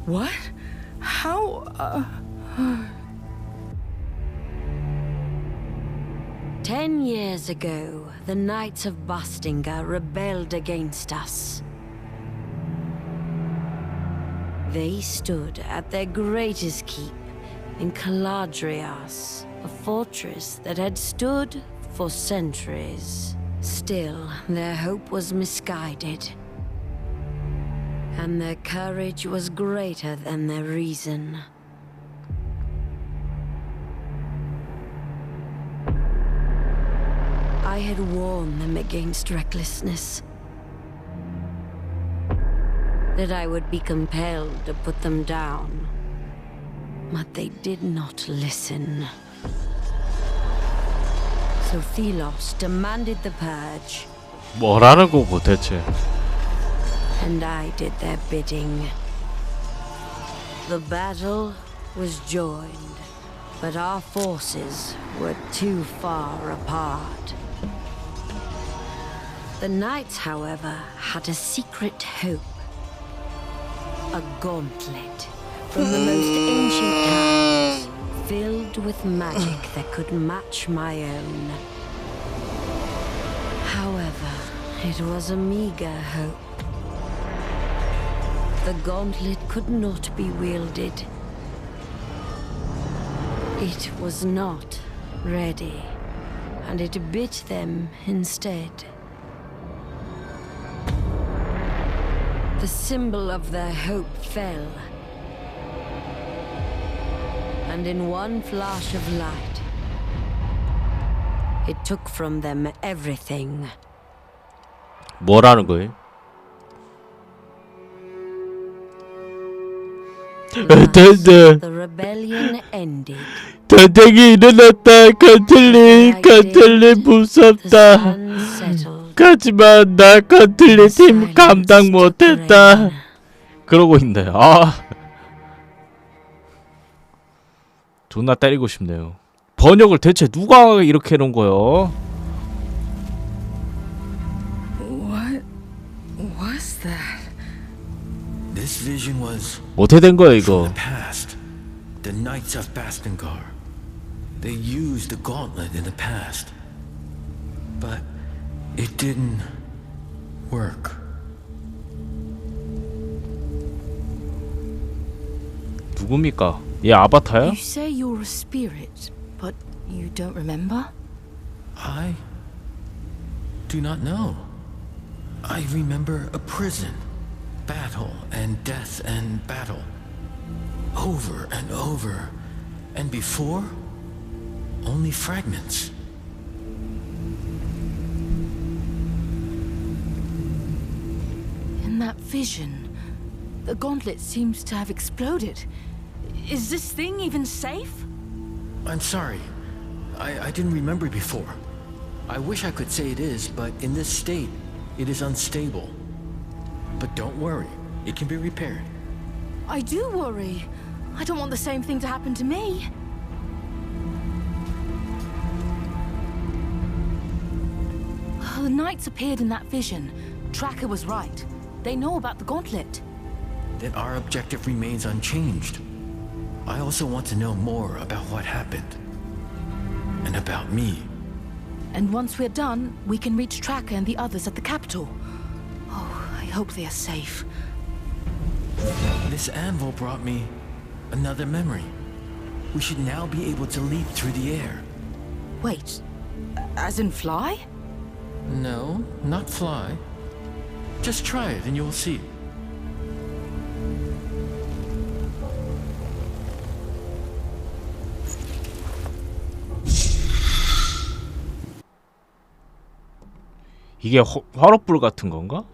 S5: What? How,
S2: 10 years ago, the Knights of Bastinga rebelled against us. They stood at their greatest keep in Caladrias, a fortress that had stood for centuries. Still, their hope was misguided. And their courage was greater than their reason. I had warned them against recklessness. That I would be compelled to put them down. But they did not listen. So Thelos demanded the purge.
S1: 뭐라는 거고 대체?
S2: And I did their bidding. The battle was joined, but our forces were too far apart. The knights, however, had a secret hope. A gauntlet from the most ancient times, filled with magic that could match my own. However, it was a meager hope. The gauntlet could not be wielded. It was not ready, and it bit them instead. The symbol of their hope fell, and in one flash of light, it took from them everything.
S1: 뭐라는 거예요?
S2: The rebellion ended.
S1: 전쟁이 일어났다. 컨틀리 무섭다. 하지만 나 컨틀리 팀 감당 못했다. 그러고 있네. 아, 존나 때리고 싶네요. 번역을 대체 누가 이렇게 해놓은 거요?
S8: What was that?
S13: This vision was
S1: 어떻게 된 거야
S13: from
S1: 이거?
S13: the past. The Knights of Bastengar. They used the gauntlet in the past. But it didn't work.
S1: 누굽니까? 얘 아바타야?
S5: You say you're a spirit, but you don't remember?
S13: I do not know. I remember a prison, battle and death and battle. Over and over. And before, only fragments.
S5: In that vision, the gauntlet seems to have exploded. Is this thing even safe?
S13: I'm sorry. I didn't remember before. I wish I could say it is, but in this state, it is unstable. But don't worry, it can be repaired.
S5: I do worry. I don't want the same thing to happen to me. The knights appeared in that vision. Tracker was right. They know about the gauntlet.
S13: Then our objective remains unchanged. I also want to know more about what happened. And about me.
S5: And once we're done, we can reach Tracker and the others at the capital. Oh, I hope they are safe.
S13: This anvil brought me another memory. We should now be able to leap through the air.
S5: Wait, as in fly?
S13: No, not fly. Just try it and you'll see.
S1: 이게 화롯불 같은 건가?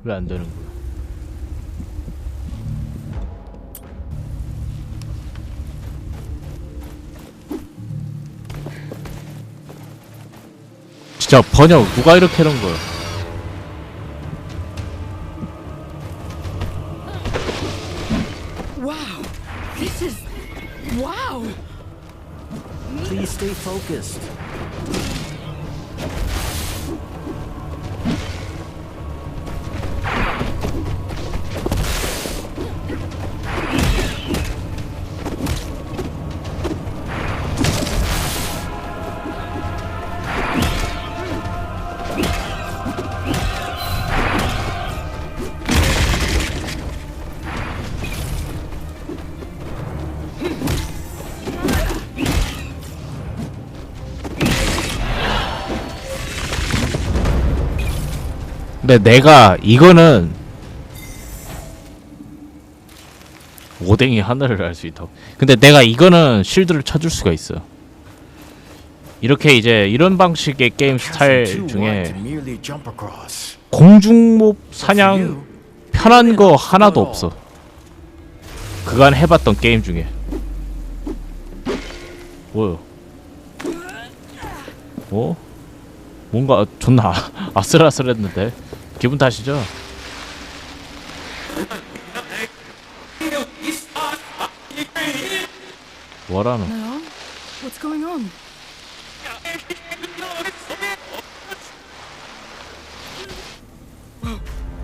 S1: 왜 안 되는 거야? 진짜 번역 누가 이렇게 해놓은 거야?
S8: Wow. This is... Wow.
S13: Please stay focused.
S1: 근데 내가 이거는 오뎅이 하늘을 알 수 있다고. 근데 내가 이거는 실드를 쳐줄 수가 있어. 이렇게 이제 이런 방식의 게임 스타일 중에 공중몹 사냥 편한 거 하나도 없어. 그간 해봤던 게임 중에. 뭐요? 어? 뭔가 존나 아슬아슬했는데 기분 탓이죠? 뭐라노?
S5: No? What's going on?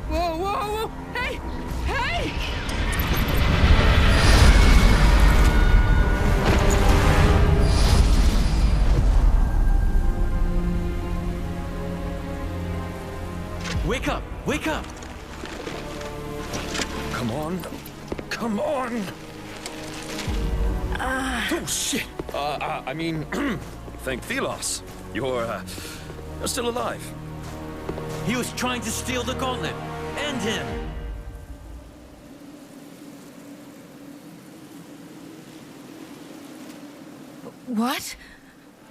S8: Whoa, whoa, whoa! Hey! Hey!
S7: Wake up! Wake up!
S3: Come on. Come on.
S8: Ah.
S3: Oh, shit. I mean, thank Thelos. You're still alive.
S13: He was trying to steal the gauntlet. End him!
S5: What?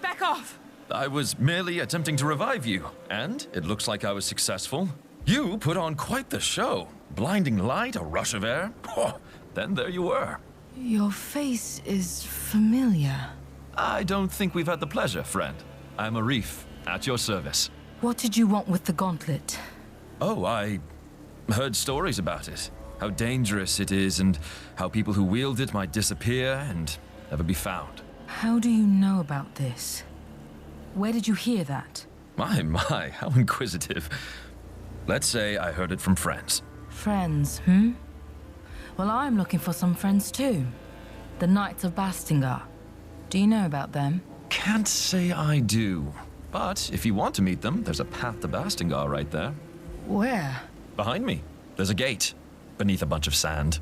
S8: Back off!
S3: I was merely attempting to revive you, and it looks like I was successful. You put on quite the show. Blinding light, a rush of air. Oh, then there you were.
S5: Your face is familiar.
S3: I don't think we've had the pleasure, friend. I'm Arif, at your service.
S5: What did you want with the gauntlet?
S3: Oh, I heard stories about it. How dangerous it is, and how people who wield it might disappear and never be found.
S5: How do you know about this? Where did you hear that?
S3: My, how inquisitive. Let's say I heard it from friends.
S5: Friends, Well, I'm looking for some friends too. The Knights of Bastingar. Do you know about them?
S3: Can't say I do. But if you want to meet them, there's a path to Bastingar right there.
S5: Where?
S3: Behind me. There's a gate. Beneath a bunch of sand.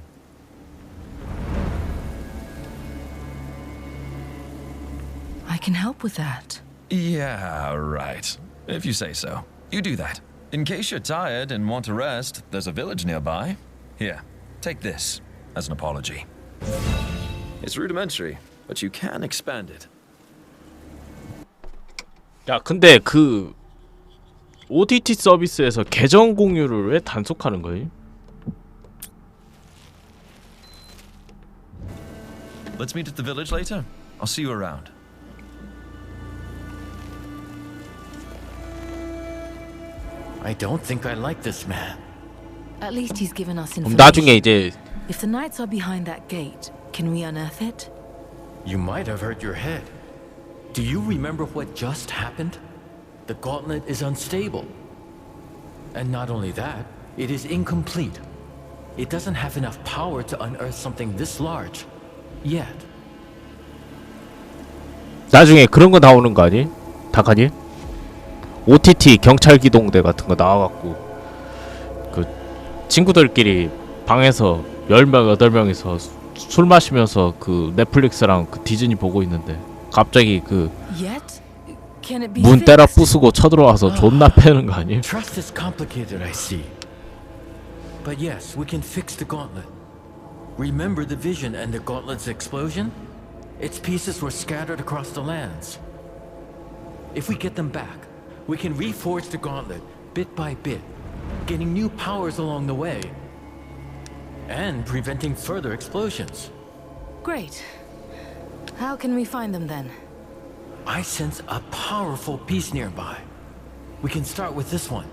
S5: I can help with that.
S3: Yeah, right. If you say so. You do that. In case you're tired and want to rest, there's a village nearby. Here, take this as an apology. It's rudimentary, but you can expand it.
S1: 야, 근데 그 OTT 서비스에서 계정 공유를 왜 단속하는 거예요?
S3: Let's meet at the village later. I'll see you around.
S13: I don't think I like this man.
S5: At least he's given us
S1: 그럼
S5: information.
S1: 나중에 이제
S5: If the Knights are behind that gate, can we unearth it?
S13: You might have hurt your head. Do you remember what just happened? The gauntlet is unstable. And not only that, it is incomplete. It doesn't have enough power to unearth something this large. Yet.
S1: 나중에 그런 거 나오는 거 아니? 다카니? OTT 경찰 기동대 같은 거 나와갖고 그 친구들끼리 방에서 10명, 8명이서 술 마시면서 그 넷플릭스랑 그 디즈니 보고 있는데 갑자기 그 문 때려 부수고 쳐들어와서 존나 패는 거 아니에요?
S13: Trust is complicated, I see. But yes, we can fix the gauntlet. Remember the vision and the gauntlet's explosion? Its pieces were scattered across the lands. If we get them back, we can reforge the gauntlet bit by bit, getting new powers along the way, and preventing further explosions.
S5: Great. How can we find them then?
S13: I sense a powerful piece nearby. We can start with this one.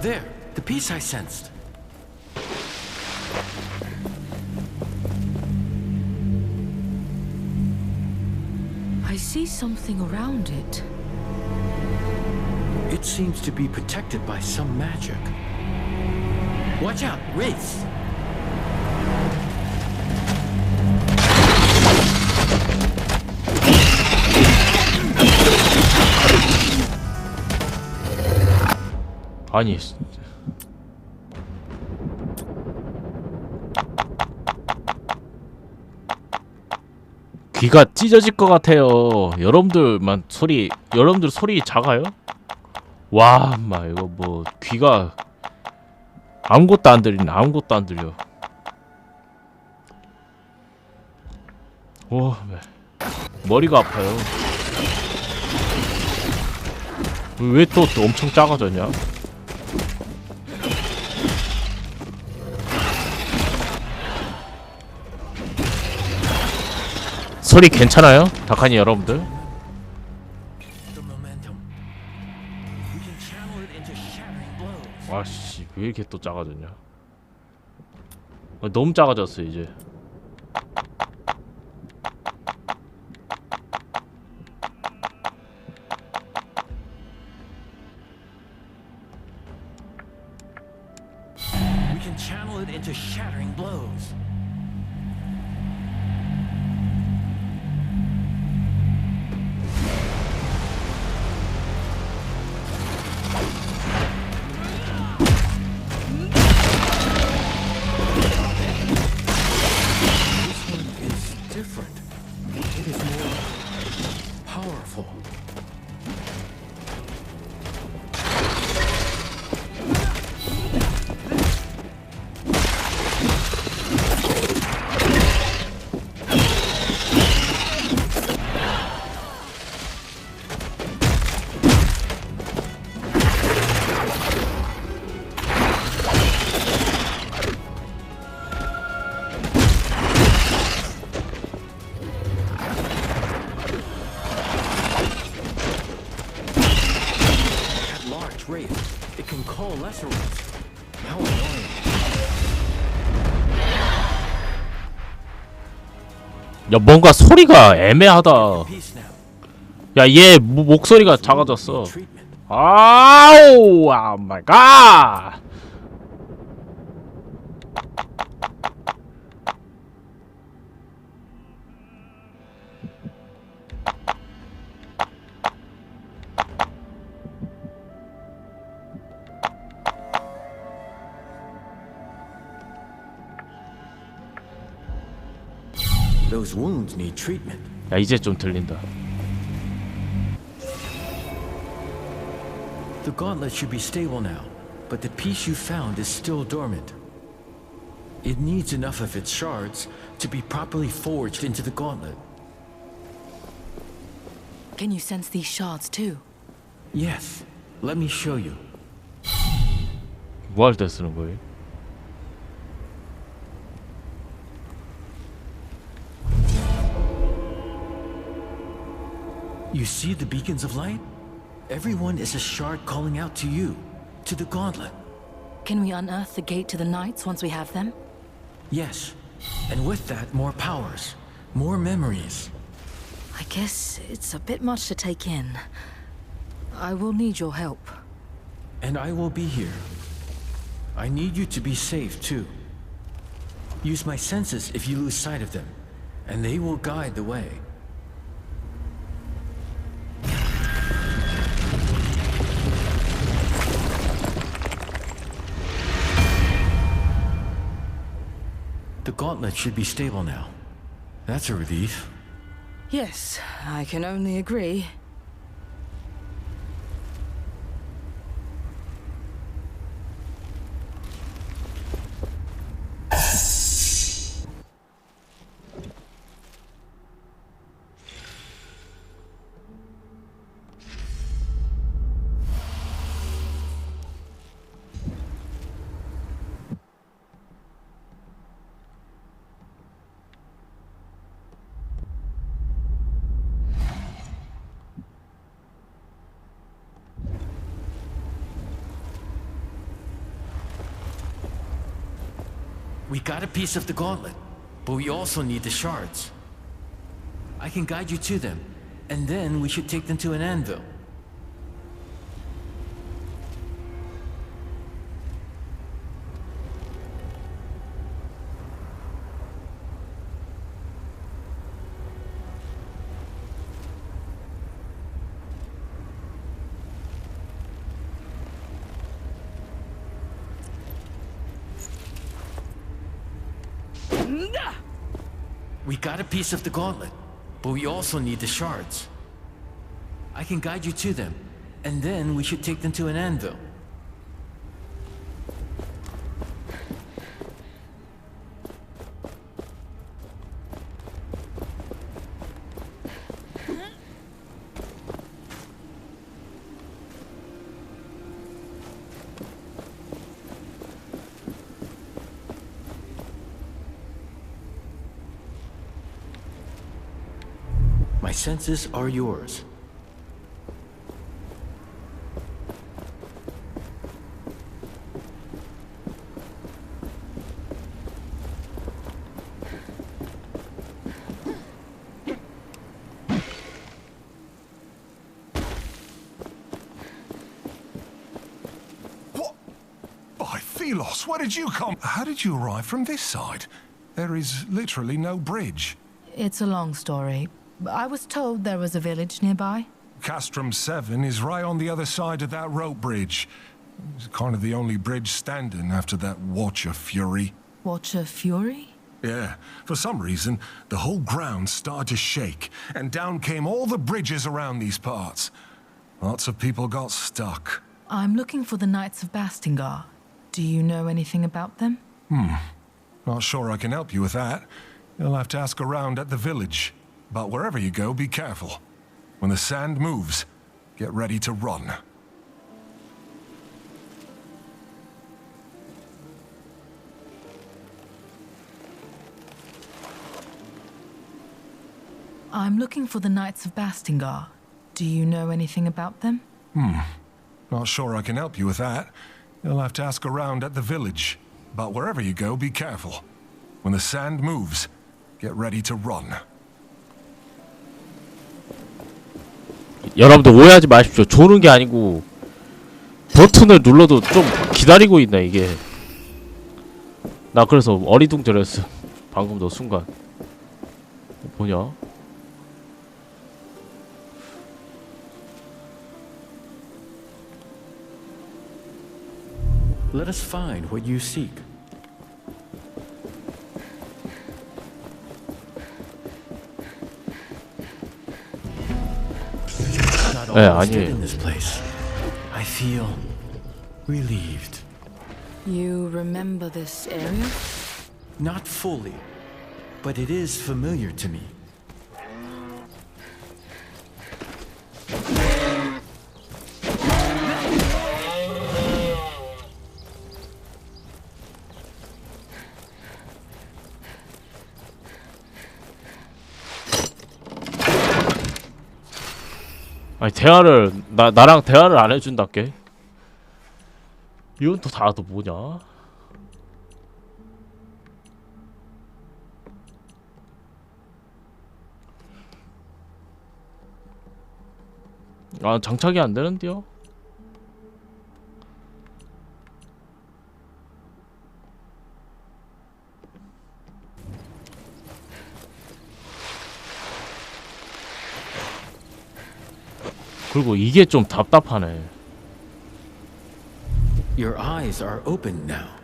S13: There, the piece I sensed.
S5: I see something around it.
S13: It seems to be protected by some magic. Watch out, wraiths!
S1: 아니 귀가 찢어질 것 같아요. 여러분들 소리 작아요? 와, 마 이거 뭐 귀가 아무것도 안 들리네. 아무것도 안 들려. 와, 머리가 아파요. 왜 또 엄청 작아졌냐? 소리 괜찮아요? 다카니 여러분들? 와씨 왜 이렇게 또 작아졌냐? 너무 작아졌어 이제.
S13: We can channel it into shattering blows. Different. It is more powerful. this wraith, it can call lesser ones. How annoying.
S1: 야, 뭔가 소리가 애매하다. 야, 얘 목소리가 작아졌어. 아우, 오 마이 갓.
S13: Those wounds need treatment.
S1: 야, 이제 좀 들린다.
S13: The gauntlet should be stable now, but the piece you found is still dormant. It needs enough of its shards to be properly forged into the gauntlet.
S5: Can you sense these shards too?
S13: Yes, let me show you.
S1: 뭐 할 때 쓰는 거예요?
S13: You see the beacons of light? Everyone is a shard calling out to you, to the gauntlet.
S5: Can we unearth the gate to the Knights once we have them?
S13: Yes, and with that, more powers, more memories.
S5: I guess it's a bit much to take in. I will need your help.
S13: And I will be here. I need you to be safe, too. Use my senses if you lose sight of them, and they will guide the way. The gauntlet should be stable now. That's a relief.
S5: Yes, I can only agree.
S13: We got a piece of the gauntlet, but we also need the shards. I can guide you to them, and then we should take them to an anvil. We got a piece of the gauntlet, but we also need the shards. I can guide you to them, and then we should take them to an anvil. My senses are yours.
S12: What? By Philos, where did you come? How did you arrive from this side? There is literally no bridge.
S5: It's a long story. I was told there was a village nearby.
S12: Castrum 7 is right on the other side of that rope bridge. It's kind of the only bridge standing after that Watcher Fury.
S5: Watcher Fury?
S12: Yeah, for some reason, the whole ground started to shake, and down came all the bridges around these parts. Lots of people got stuck.
S5: I'm looking for the Knights of Bastingar. Do you know anything about them?
S12: Not sure I can help you with that. You'll have to ask around at the village. But wherever you go, be careful. When the sand moves, get ready to run.
S5: I'm looking for the Knights of Bastingar. Do you know anything about them?
S12: Not sure I can help you with that. You'll have to ask around at the village. But wherever you go, be careful. When the sand moves, get ready to run.
S1: 여러분들 오해하지 마십시오. 조는 게 아니고 버튼을 눌러도 좀 기다리고 있네 이게. 나 그래서 어리둥절했어. 방금도 순간. 뭐냐?
S13: Let us find what you seek.
S1: 네, 아니에요.
S13: In this place, I feel relieved.
S5: You remember this area?
S13: Not fully, but it is familiar to me.
S1: 아니 대화를 나랑 대화를 안 해준답게. 이건 또 다 또 뭐냐? 아 장착이 안 되는데요? 그리고 이게 좀 답답하네.
S13: Your eyes are open now.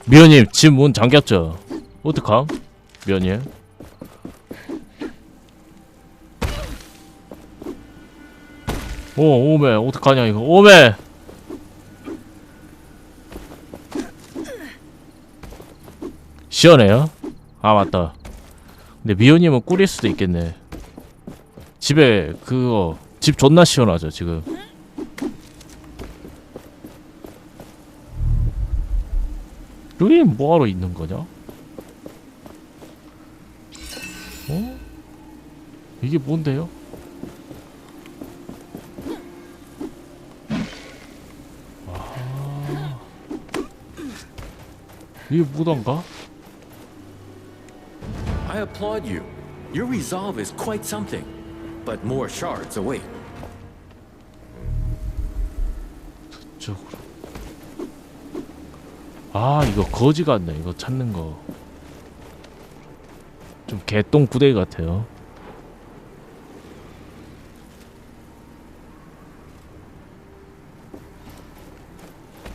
S1: 미연님 집 문 잠겼죠? 어떡함? 미연님 오 오메 어떡하냐 이거 오메. 시원해요? 아 맞다. 근데 미연님은 꿀일 수도 있겠네. 집에 그거 집 존나 시원하죠 지금. 여기 뭐하러 있는 거냐? 어? 이게 뭔데요? 아... 이게 뭐던가?
S13: I applaud you. Your resolve is quite something, but more shards await.
S1: 저쪽으로. 아 이거 거지 같네. 이거 찾는 거 좀 개똥 구데기 같아요.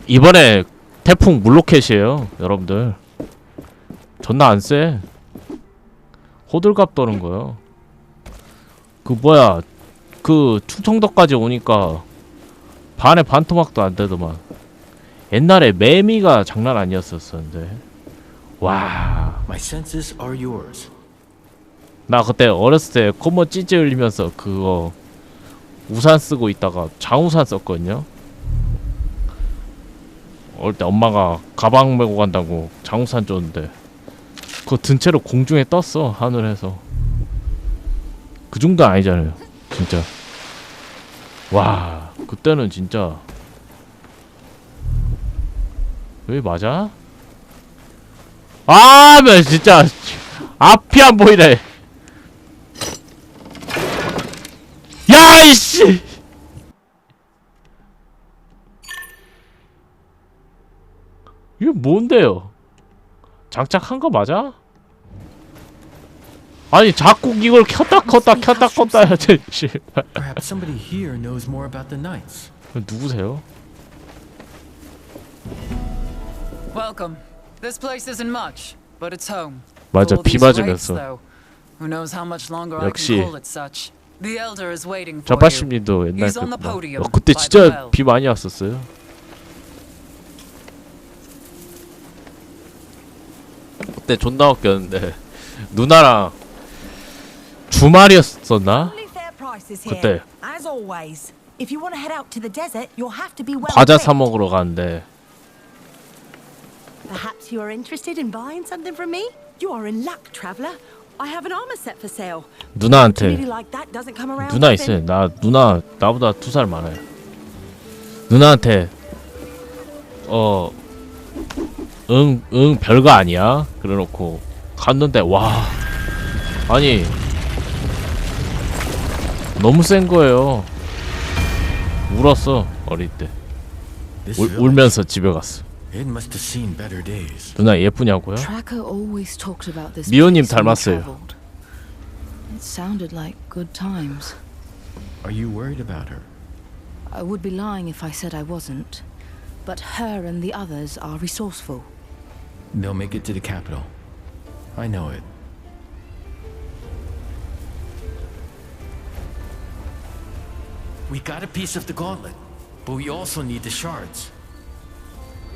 S1: 이번에 태풍 물로켓이에요 여러분들. 존나 안쎄. 호들갑 떠는 거요. 그 뭐야 그 충청도까지 오니까 반에 반토막도 안 되더만. 옛날에 매미가 장난 아니었었는데. 와.
S13: My senses are yours.
S1: 나 그때 어렸을 때 콧물 찌찌 흘리면서 그거 우산 쓰고 있다가 장우산 썼거든요. 어릴 때 엄마가 가방 메고 간다고 장우산 줬는데 그거 든 채로 공중에 떴어 하늘에서. 그 정도 아니잖아요 진짜. 와 그때는 진짜. 왜 맞아? 아, 나 진짜 앞이 안 보이네. 야, 이씨. 이게 뭔데요? 장착한 거 맞아? 아니 자꾸 이걸 켰다 껐다 해야지.
S13: Perhaps somebody here knows more about the knights.
S1: 누구세요?
S16: Welcome. This place isn't much, but it's home.
S1: 맞아
S16: All
S1: 비
S16: these wraiths,
S1: 맞으면서.
S16: though. Who knows how much longer I
S1: 역시.
S16: can call it such. The elder is waiting for you.
S1: 저빠심님도 옛날
S16: He's on the
S1: 그랬구나.
S16: podium
S1: 그때
S16: by the
S1: 진짜
S16: well.
S1: 비 많이 왔었어요. 그때 존나 웃겼는데 누나랑 주말이었었나?
S11: prices here.
S1: 그때
S11: As always. If you want to head out to the desert, you'll have to be well
S1: 과자
S11: equipped.
S1: 사 먹으러 가는데
S4: Perhaps you are interested in buying something from me?
S8: You are in luck, traveler. I have an armor set for sale.
S1: 누나한테
S8: Opportunity like that doesn't come around
S1: 누나
S8: often.
S1: 있어요. 나 누나 나보다 2살 많아요. 누나한테 응 별거 아니야. 그래놓고 갔는데 와 아니 너무 센 거예요. 울었어 어릴 때. 울면서 집에 갔어.
S13: It must have seen better days.
S1: 누나 예쁘냐고요?
S5: Tracker always talked about this
S1: 미호님
S5: place when we
S1: 닮았어요.
S5: traveled. It sounded like good times.
S13: Are you worried about her?
S5: I would be lying if I said I wasn't. But her and the others are resourceful.
S13: They'll make it to the capital. I know it. We got a piece of the gauntlet, but we also need the shards.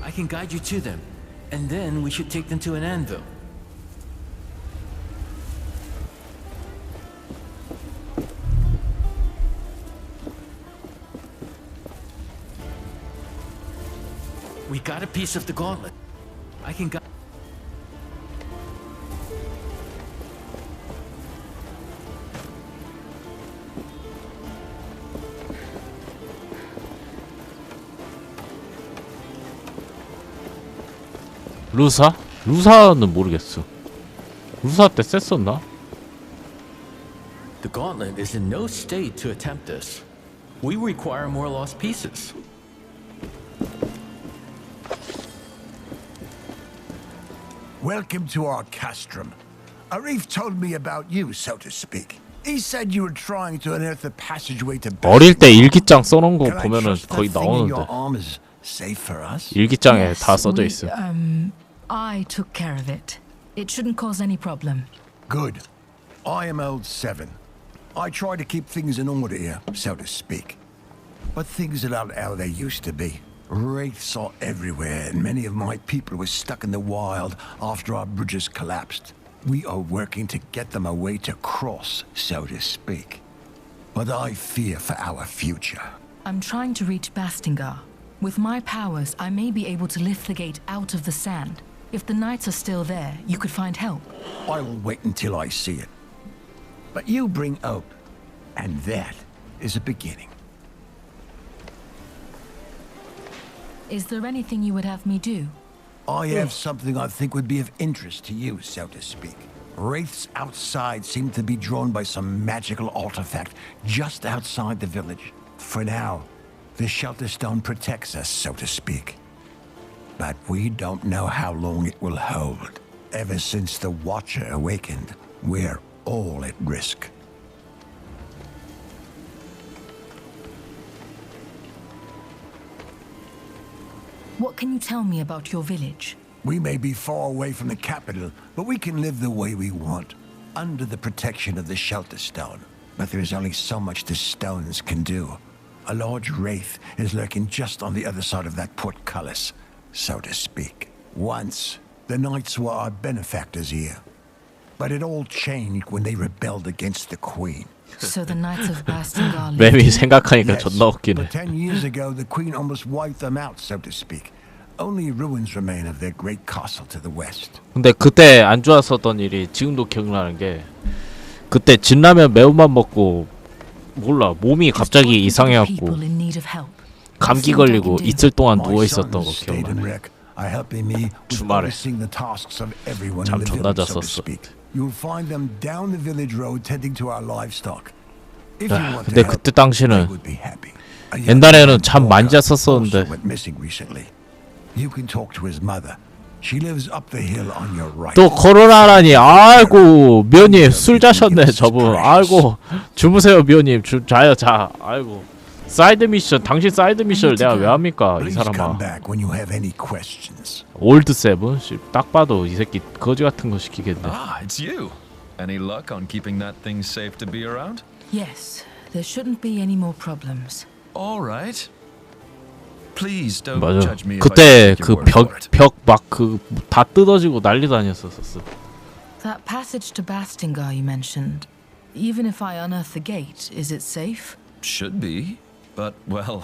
S13: I can guide you to them, and then we should take them to an anvil. We got a piece of the gauntlet. I can guide.
S1: 루사? 루사는 모르겠어. 루사 때 셌었나?
S13: The gauntlet is in no state to attempt this. We require more lost pieces.
S6: Welcome to our castrum. Arif told me about you, so to speak. He said you were trying to unearth a passageway to.
S1: 어릴 때 일기장 써놓은 거
S6: Can I
S1: 보면은
S6: trust
S1: 거의
S6: that thing in
S1: 나오는데
S6: your arm is safe for us?
S1: 일기장에
S5: Yes,
S1: 다 써져 있어.
S5: I took care of it. It shouldn't cause any problem.
S6: Good. I am old 7. I try to keep things in order here, so to speak. But things are not how they used to be. Wraiths are everywhere, and many of my people were stuck in the wild after our bridges collapsed. We are working to get them a way to cross, so to speak. But I fear for our future.
S5: I'm trying to reach Bastingar. With my powers, I may be able to lift the gate out of the sand. If the knights are still there, you could find help.
S6: I will wait until I see it. But you bring hope, and that is a beginning.
S5: Is there anything you would have me do?
S6: I have something I think would be of interest to you, so to speak. Wraiths outside seem to be drawn by some magical artifact just outside the village. For now, the shelter stone protects us, so to speak. But we don't know how long it will hold. Ever since the Watcher awakened, we're all at risk.
S5: What can you tell me about your village?
S6: We may be far away from the capital, but we can live the way we want, under the protection of the shelter stone. But there is only so much the stones can do. A large wraith is lurking just on the other side of that portcullis, so to speak. Once, the knights were our benefactors here. But it all changed when they rebelled against the queen.
S5: So the Knights of Bastingar
S1: 맵이 생각하니까 존나 웃기네.
S6: But 10 years ago, the queen almost wiped them out, so to speak. Only ruins remain of their great castle to the west.
S1: 근데 그때 안 좋았었던 일이 지금도 기억나는 게 그때 진라면 매운맛 먹고 몰라 몸이 갑자기 이상해갖고 감기 걸리고 이틀 동안 누워 있었던 거 기억나네. 주말에 잠 존나 잤었어.
S6: You'll find them down the village road tending to our livestock. If you want
S1: 근데
S6: to help,
S1: 그때 당시는
S6: they would be happy. A young
S1: 옛날에는 잠 많이
S6: also
S1: 잤었었는데
S6: went missing recently. You can talk to his mother. She lives up the hill on your right.
S1: 또 코로나라니. 아이고 미호님 술 자셨네 저분. 아이고 주무세요 미호님. 자요 자. 아이고 사이드 미션 당신 사이드 미션을 내가 왜 합니까 이
S6: Please come
S1: 사람아.
S6: back when you have any questions.
S1: 올드 세븐 딱 봐도 이 새끼 거지 같은 거 시키겠네.
S3: Ah, it's you. Any luck on keeping that thing safe to be around?
S5: Yes, there shouldn't be any more problems.
S3: All right. Please don't
S1: 맞아.
S3: judge me if I
S1: 그때
S3: take
S1: 그
S3: your word for it.
S1: 벽 막 그 다 뜯어지고 난리 다녔었어.
S5: That passage to Bastingar you mentioned, Even if I unearth the gate, is it safe?
S3: Should be. But, well,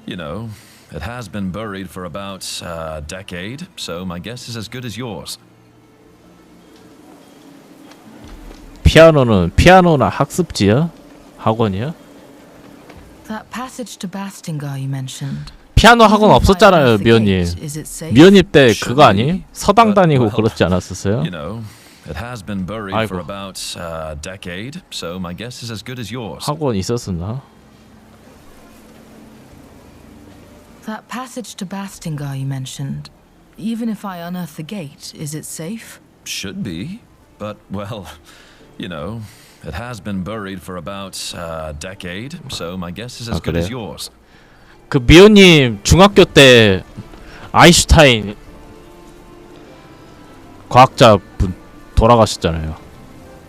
S3: you know, it has been buried for about a decade, so my guess is as good as yours.
S1: 피아노나 학습지야? 학원이야?
S5: That passage to Bastingar you mentioned.
S1: 피아노 학원 없었잖아요, 미연님. 미연님 때 그거 아니? 서당 다니고 그렇지 않았었어요?
S3: You know, it has been buried for about a decade, so my guess is as good as yours.
S1: 학원 있었었나?
S5: That passage to Bastingar you mentioned. Even if I unearth the gate, is it safe?
S3: Should be. But, well, you know, it has been buried for about a decade, so my guess is as good as yours.
S1: 그 미호님 중학교 때 아인슈타인 과학자 분 돌아가셨잖아요.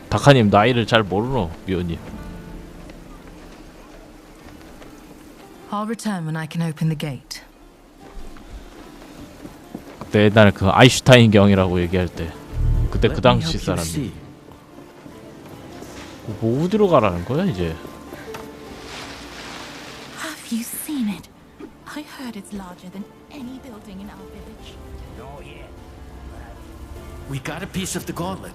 S1: 다카님 나이를 잘 모르노, 미호님.
S5: I'll return when I can open the gate.
S1: 그때 옛날에 그 아인슈타인 경이라고 얘기할 때 그때 그 당시 사람이 뭐 어디로 가라는 거야 이제?
S17: Have you seen it? I heard it's larger than any building in our village.
S13: Oh, yeah. We got a piece of the gauntlet.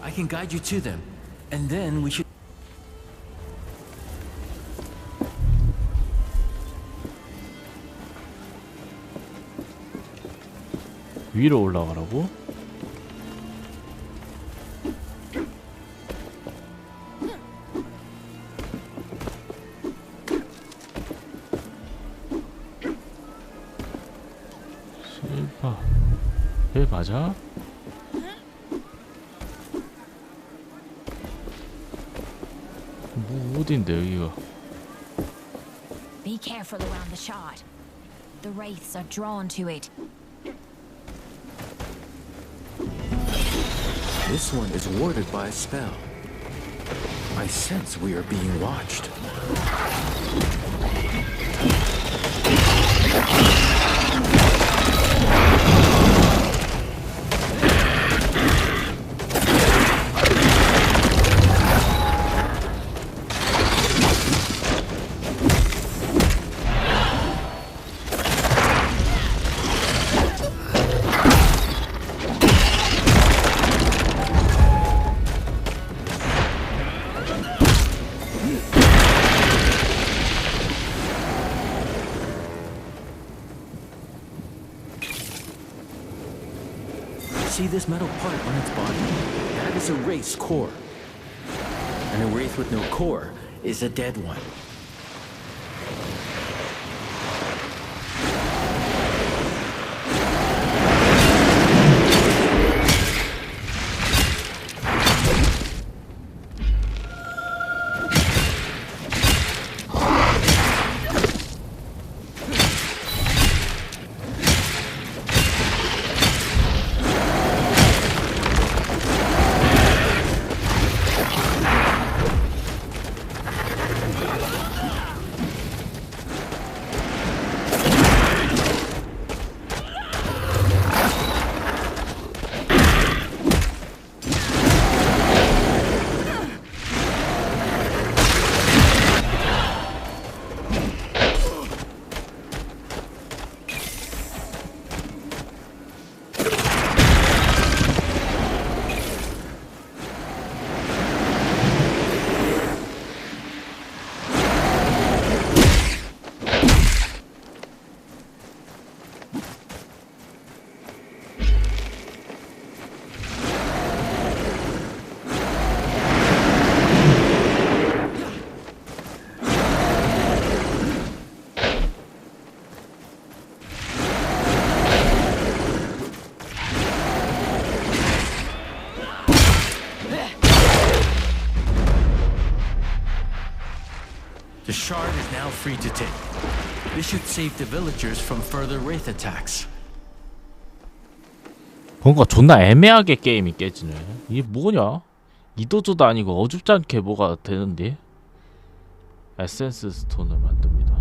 S13: I can guide you to them. And then we should...
S1: 위로 올라가라고? 실바 왜 맞아? 뭐 어딘데 여기가?
S17: Be careful around the shard. The wraiths are drawn to it.
S13: This one is warded by a spell. I sense we are being watched. See this metal part on its body? That is a wraith's core. And a wraith with no core is a dead one. The shard is now free to take. This should save the villagers from further wraith attacks.
S1: 뭔가 존나 애매하게 게임이 깨지네. 이게 뭐냐? 이도저도 아니고 어줍지 않게 뭐가 되는데? 에센스 스톤을 만듭니다.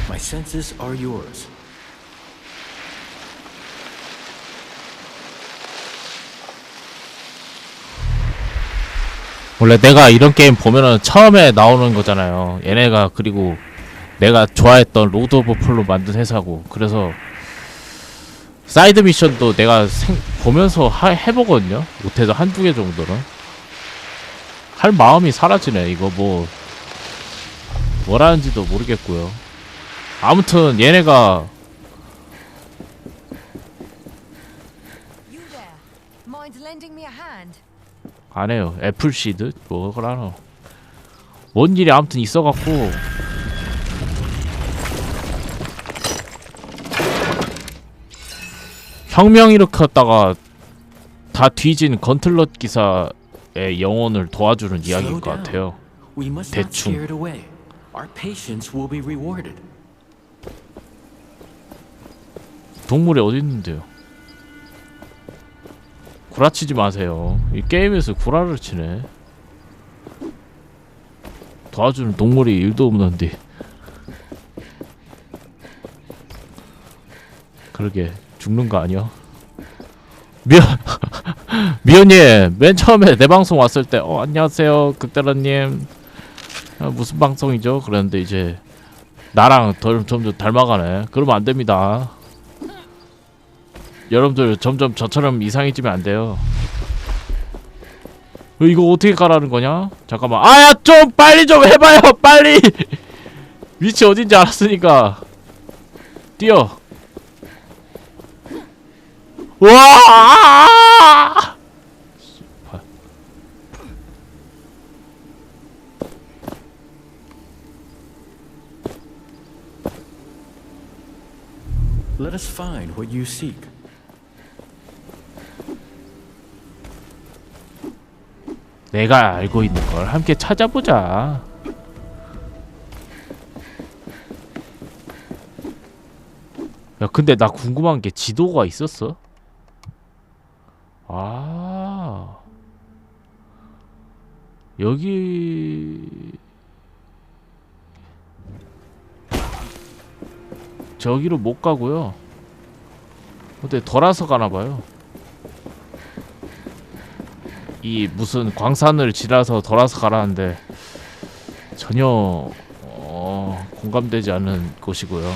S13: My senses are yours.
S1: 원래 내가 이런 게임 보면은 처음에 나오는 거잖아요. 얘네가 그리고 내가 좋아했던 로드 오브 폴로 만든 회사고 그래서 사이드 미션도 내가 보면서 해보거든요. 못해도 한두 개 정도는 할 마음이 사라지네. 이거 뭐라는지도 모르겠고요. 아무튼 얘네가 안 해요. 애플시드? 뭐라노. 뭔 일이 아무튼 있어갖고 혁명 일으켰다가 다 뒤진 건틀럿 기사의 영혼을 도와주는 이야기일 것 같아요. 대충. 동물이 어디 있는데요? 구라치지 마세요. 이 게임에서 구라를 치네. 도와주는 동물이 1도 없는데. 그러게 죽는 거 아니야? 미연님 맨 처음에 내 방송 왔을 때 안녕하세요 극대라님 무슨 방송이죠? 그랬는데 이제 나랑 점점 닮아가네. 그러면 안 됩니다. 여러분들 점점 저처럼 이상해지면 안 돼요. 이거 어떻게 가라는 거냐? 잠깐만. 아야 좀 빨리 좀 해봐요. 빨리. 위치 어딘지 알았으니까 뛰어. 와!
S13: Let us find what you seek.
S1: 내가 알고 있는 걸 함께 찾아보자. 야, 근데 나 궁금한 게 지도가 있었어? 아, 여기 저기로 못 가고요. 근데 돌아서 가나봐요. 이 무슨 광산을 지나서 돌아서 가라는데 전혀 공감되지 않는 곳이고요.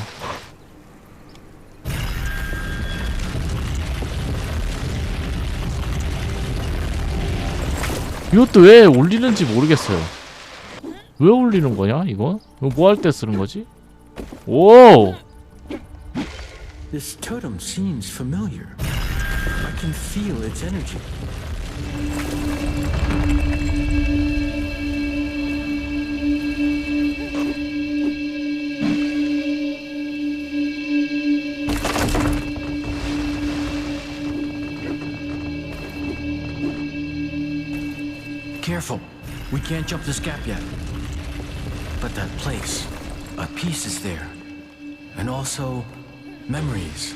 S1: 이것도 왜 올리는지 모르겠어요. 왜 올리는 거냐 이거? 이거 뭐 할 때 쓰는 거지? 오!
S13: This totem seems familiar. I can feel its energy. Careful. We can't jump this gap yet. But that place, a piece is there. And also, memories.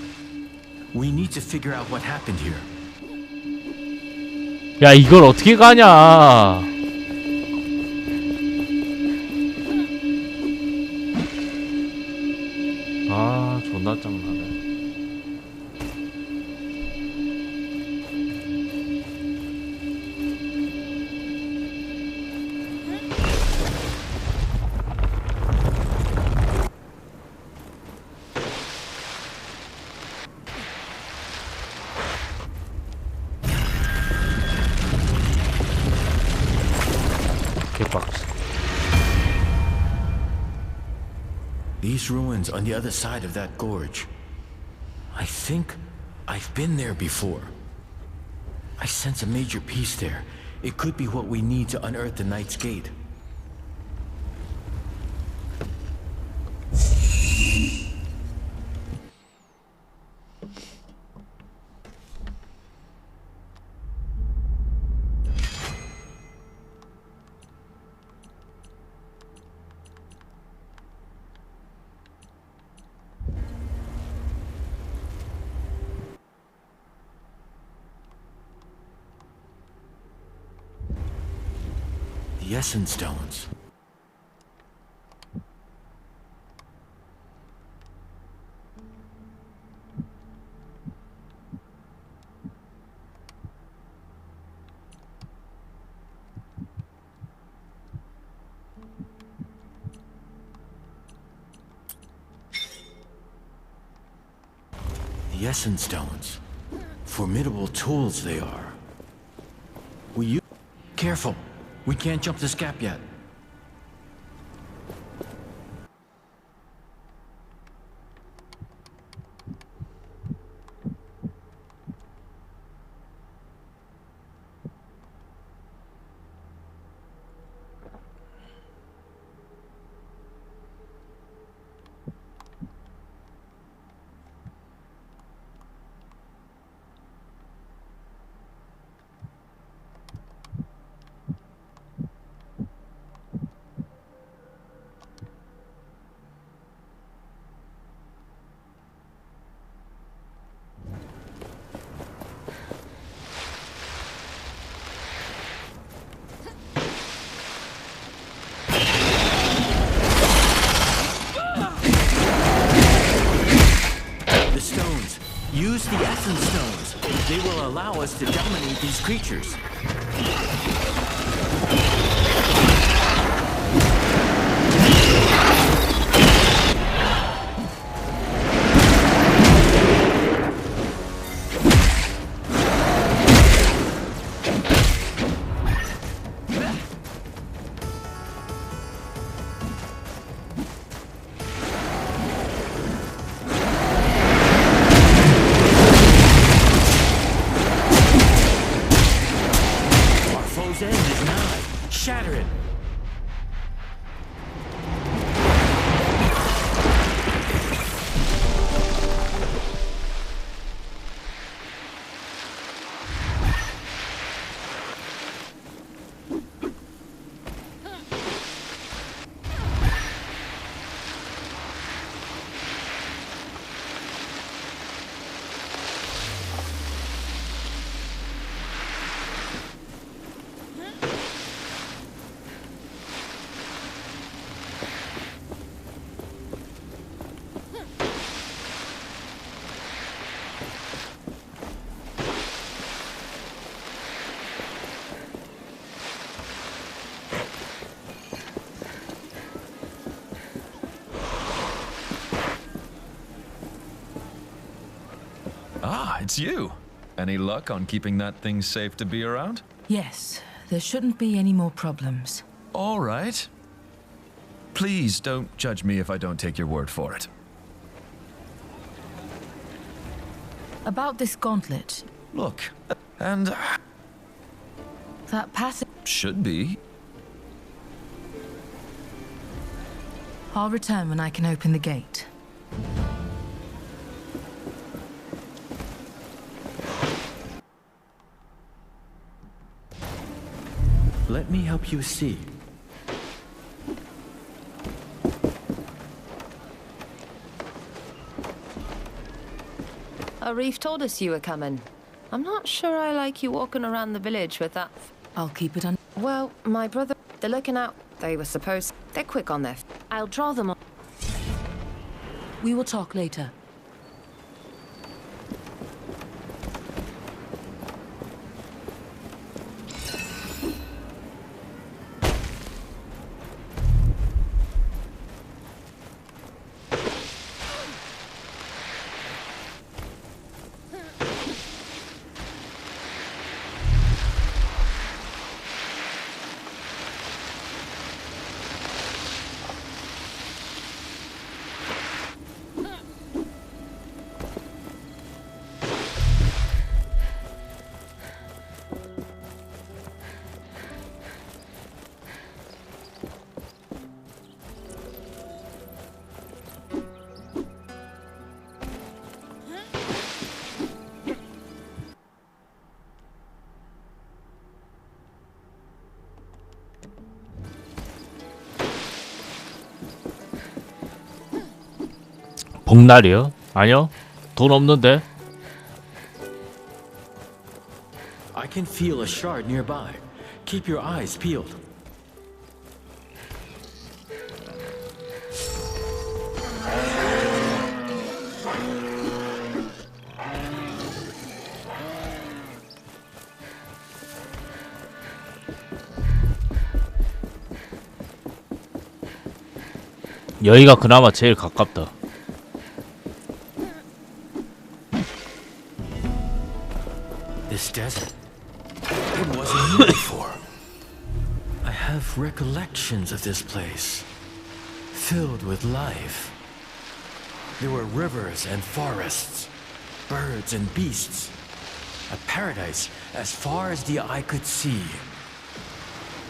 S13: We need to figure out what happened here.
S1: 야, 이걸 어떻게 가냐? 아, 존나 짱나네.
S13: These ruins on the other side of that gorge. I think I've been there before. I sense a major piece there. It could be what we need to unearth the Knight's Gate. The Essence Stones. The Essence Stones. Formidable tools they are. Will you... Careful! We can't jump this gap yet. Use the Essence Stones. They will allow us to dominate these creatures.
S3: Ah, it's you. Any luck on keeping that thing safe to be around?
S5: Yes, there shouldn't be any more problems.
S3: All right. Please don't judge me if I don't take your word for it.
S5: About this gauntlet.
S3: Look, and...
S5: That passage...
S3: Should be.
S5: I'll return when I can open the gate.
S13: Let me help you see.
S18: Arif told us you were coming. I'm not sure I like you walking around the village with that.
S5: I'll keep it on.
S18: Well, my brother, they're looking out. They were supposed... They're quick on their... I'll draw them on.
S5: We will talk later.
S1: 복날이요? 아니요. 돈 없는데.
S13: I can feel a shard nearby. Keep your eyes peeled.
S1: 여기가 그나마 제일 가깝다.
S13: this desert. It wasn't here before. I have recollections of this place, filled with life. There were rivers and forests, birds and beasts. A paradise as far as the eye could see.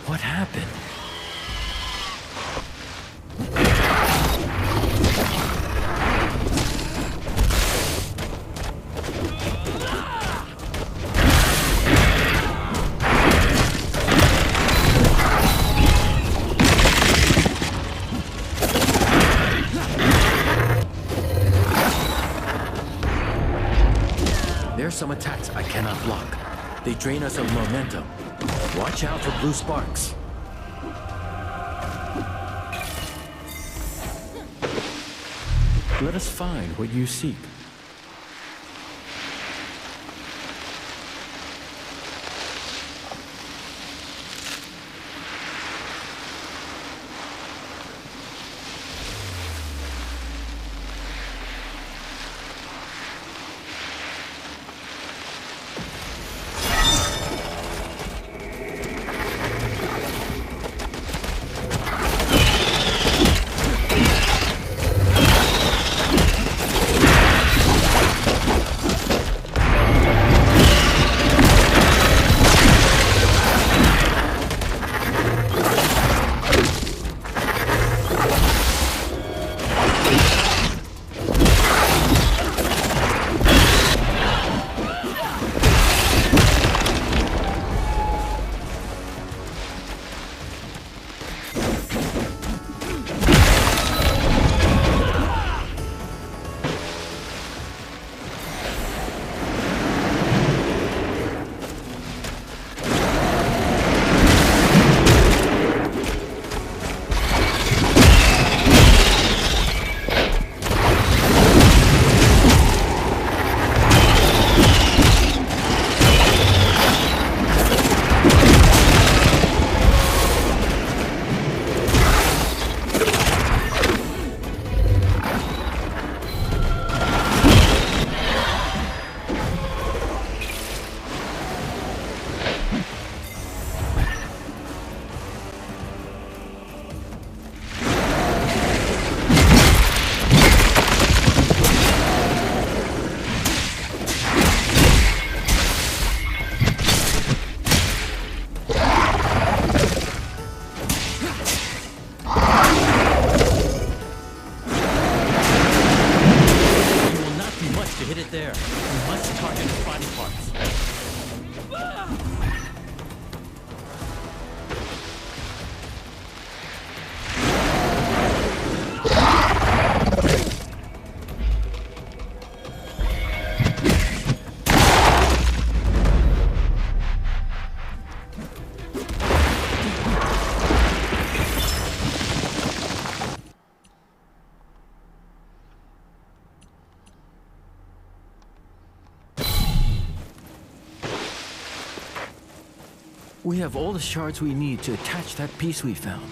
S13: What happened? There's some attacks I cannot block. They drain us of momentum. Watch out for blue sparks. Let us find what you seek. We have all the shards we need to attach that piece we found.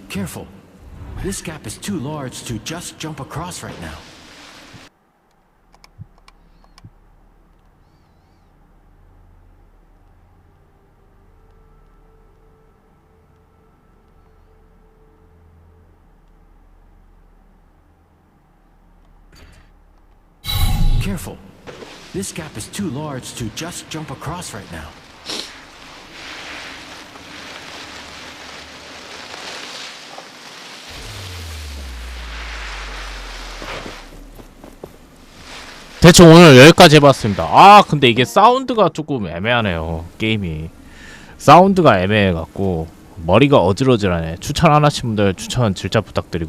S13: Careful. This gap is too large to just jump across right now.
S15: careful. This gap is too large to just jump across right now.
S1: 대충 오늘 여기까지 해봤습니다. 아 근데 이게 사운드가 조금 애매하네요. 게임이 사운드가 애매해갖고 머리가 어지러지라네. 추천 안 하신 분들 추천 진짜 부탁드리고